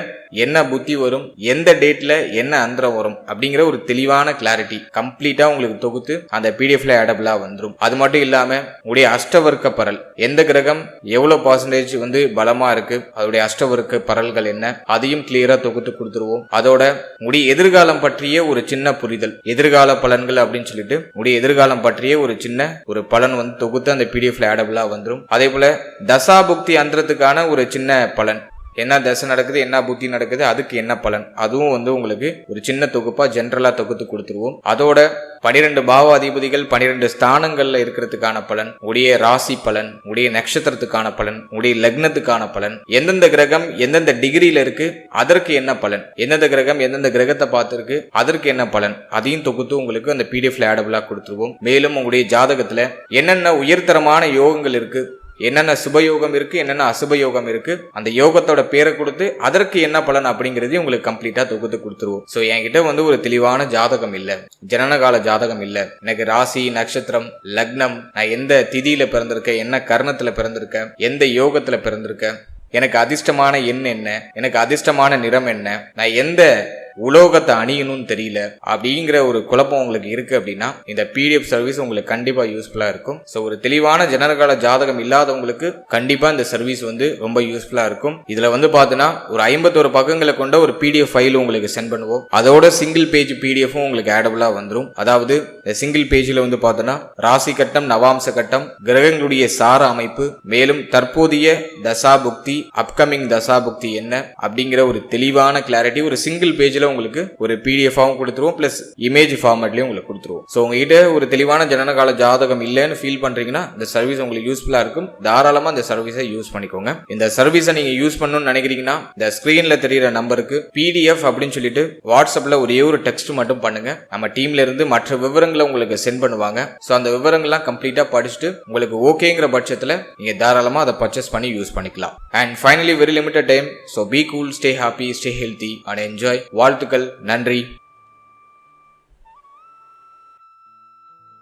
என்ன புத்தி வரும், எந்த டேட்ல என்ன அந்தரம் வரும் அப்படிங்கிற ஒரு தெளிவான கிளாரிட்டி கம்ப்ளீட்டா உங்களுக்கு தொகுத்து அந்த பிடிஎஃப்ல ஆடபிளா வந்துடும். அது மட்டும் இல்லாம உடைய அஷ்டவர்க்க பரல், எந்த கிரகம் எவ்வளவு பர்சன்டேஜ் வந்து பலமா இருக்கு, அதோடைய அஷ்டவர்க்க பரல்கள் என்ன, அதையும் கிளியரா தொகுத்து கொடுத்துருவோம். அதோட உடைய எதிர்காலம் பற்றிய ஒரு சின்ன புரிதல், எதிர்கால பலன்கள் அப்படின்னு சொல்லிட்டு உடைய எதிர்காலம் பற்றிய ஒரு சின்ன ஒரு பலன் வந்து தொகுத்து அந்த பிடிஎஃப்ல ஆடபிளா வந்துடும். அதே போல தசாபுக்தி அந்தரத்துக்கான ஒரு சின்ன பலன், என்ன தசை நடக்குது, என்ன புத்தி நடக்குது, அதுக்கு என்ன பலன், அதுவும் வந்து உங்களுக்கு ஒரு சின்ன தொகுப்பா ஜென்ரலா தொகுத்து கொடுத்துருவோம். அதோட 12 பாவாதிபதிகள் 12 ஸ்தானங்கள்ல இருக்கிறதுக்கான பலன், உடைய ராசி பலன், உடைய நட்சத்திரத்துக்கான பலன், உடைய லக்னத்துக்கான பலன், எந்தெந்த கிரகம் எந்தெந்த டிகிரியில இருக்கு அதற்கு என்ன பலன், எந்தெந்த கிரகம் எந்தெந்த கிரகத்தை பார்த்திருக்கு அதற்கு என்ன பலன், அதையும் தொகுத்து உங்களுக்கு அந்த பிடிஎஃப்ல ஆடபிளா கொடுத்துருவோம். மேலும் உங்களுடைய ஜாதகத்துல என்னென்ன உயர்தரமான யோகங்கள் இருக்கு, என்னென்ன சுபயோகம் இருக்கு, என்னென்ன அசுபயோகம் இருக்கு, அந்த யோகத்தோட பேரை கொடுத்து அதற்கு என்ன பலன் அப்படிங்கறதையும் உங்களுக்கு கம்ப்ளீட்டா தொகுத்து கொடுத்துருவோம். சோ என்கிட்ட வந்து ஒரு தெளிவான ஜாதகம் இல்ல, ஜனனகால ஜாதகம் இல்ல, எனக்கு ராசி நட்சத்திரம் லக்னம், நான் எந்த திதியில பிறந்திருக்கேன், என்ன கர்ணத்துல பிறந்திருக்கேன், எந்த யோகத்துல பிறந்திருக்கேன், எனக்கு அதிர்ஷ்டமான எண் என்ன, எனக்கு அதிர்ஷ்டமான நிறம் என்ன, நான் எந்த உலோகத்தை அணியணும்னு தெரியல அப்படிங்கிற ஒரு குழப்பம் உங்களுக்கு இருக்கு அப்படின்னா இந்த PDF சர்வீஸ் உங்களுக்கு கண்டிப்பா யூஸ்ஃபுல்லா இருக்கும். ஸோ ஒரு தெளிவான ஜனனகால ஜாதகம் இல்லாதவங்களுக்கு கண்டிப்பா இந்த சர்வீஸ் வந்து ரொம்ப யூஸ்ஃபுல்லா இருக்கும். இதுல வந்து பாத்தீங்கன்னா ஒரு 51 பக்கங்களை கொண்ட ஒரு PDF ஃபைல் உங்களுக்கு சென்ட் பண்ணுவோம். அதோட சிங்கிள் பேஜ் PDFும் உங்களுக்கு ஆடபிளா வந்துடும். அதாவது சிங்கிள் பேஜ்ல வந்து பாத்தீங்கன்னா ராசி கட்டம், நவாம்ச கட்டம், கிரகங்களுடைய சார அமைப்பு, மேலும் தற்போதைய தசாபுக்தி, அப்கமிங் தசாபுக்தி என்ன அப்படிங்கிற ஒரு தெளிவான கிளாரிட்டி ஒரு சிங்கிள் பேஜ்ல உங்களுக்கு ஒரு பிடிஎஃபாவும் கொடுத்துருவோம், பிளஸ் இமேஜ் ஃபார்மேட்லயும் உங்களுக்கு கொடுத்துருவோம். ஸோ உங்ககிட்ட ஒரு தெளிவான ஜனனகால ஜாதகம் இல்லைன்னு ஃபீல் பண்றீங்கன்னா இந்த சர்வீஸ் உங்களுக்கு யூஸ்ஃபுல்லா இருக்கும். தாராளமா இந்த சர்வீஸை யூஸ் பண்ணிக்கோங்க. இந்த சர்வீஸை நீங்க யூஸ் பண்ணணும்னு நினைக்கிறீங்கன்னா இந்த ஸ்கிரீன்ல தெரியுற நம்பருக்கு பிடிஎஃப் அப்படின்னு சொல்லிட்டு வாட்ஸ்அப்ல ஒரே ஒரு டெக்ஸ்ட் மட்டும் பண்ணுங்க. நம்ம டீம்ல இருந்து மற்ற விவரங்களை உங்களுக்கு சென்ட் பண்ணுவாங்க. ஸோ அந்த விவரங்கள்லாம் கம்ப்ளீட்டா படிச்சுட்டு உங்களுக்கு ஓகேங்கிற பட்சத்தில் நீங்க தாராளமா அதை பர்ச்சேஸ் பண்ணி யூஸ் பண்ணிக்கலாம். And finally very limited time. So be cool, stay happy, stay healthy and enjoy. வாழ்த்துக்கள். நன்றி.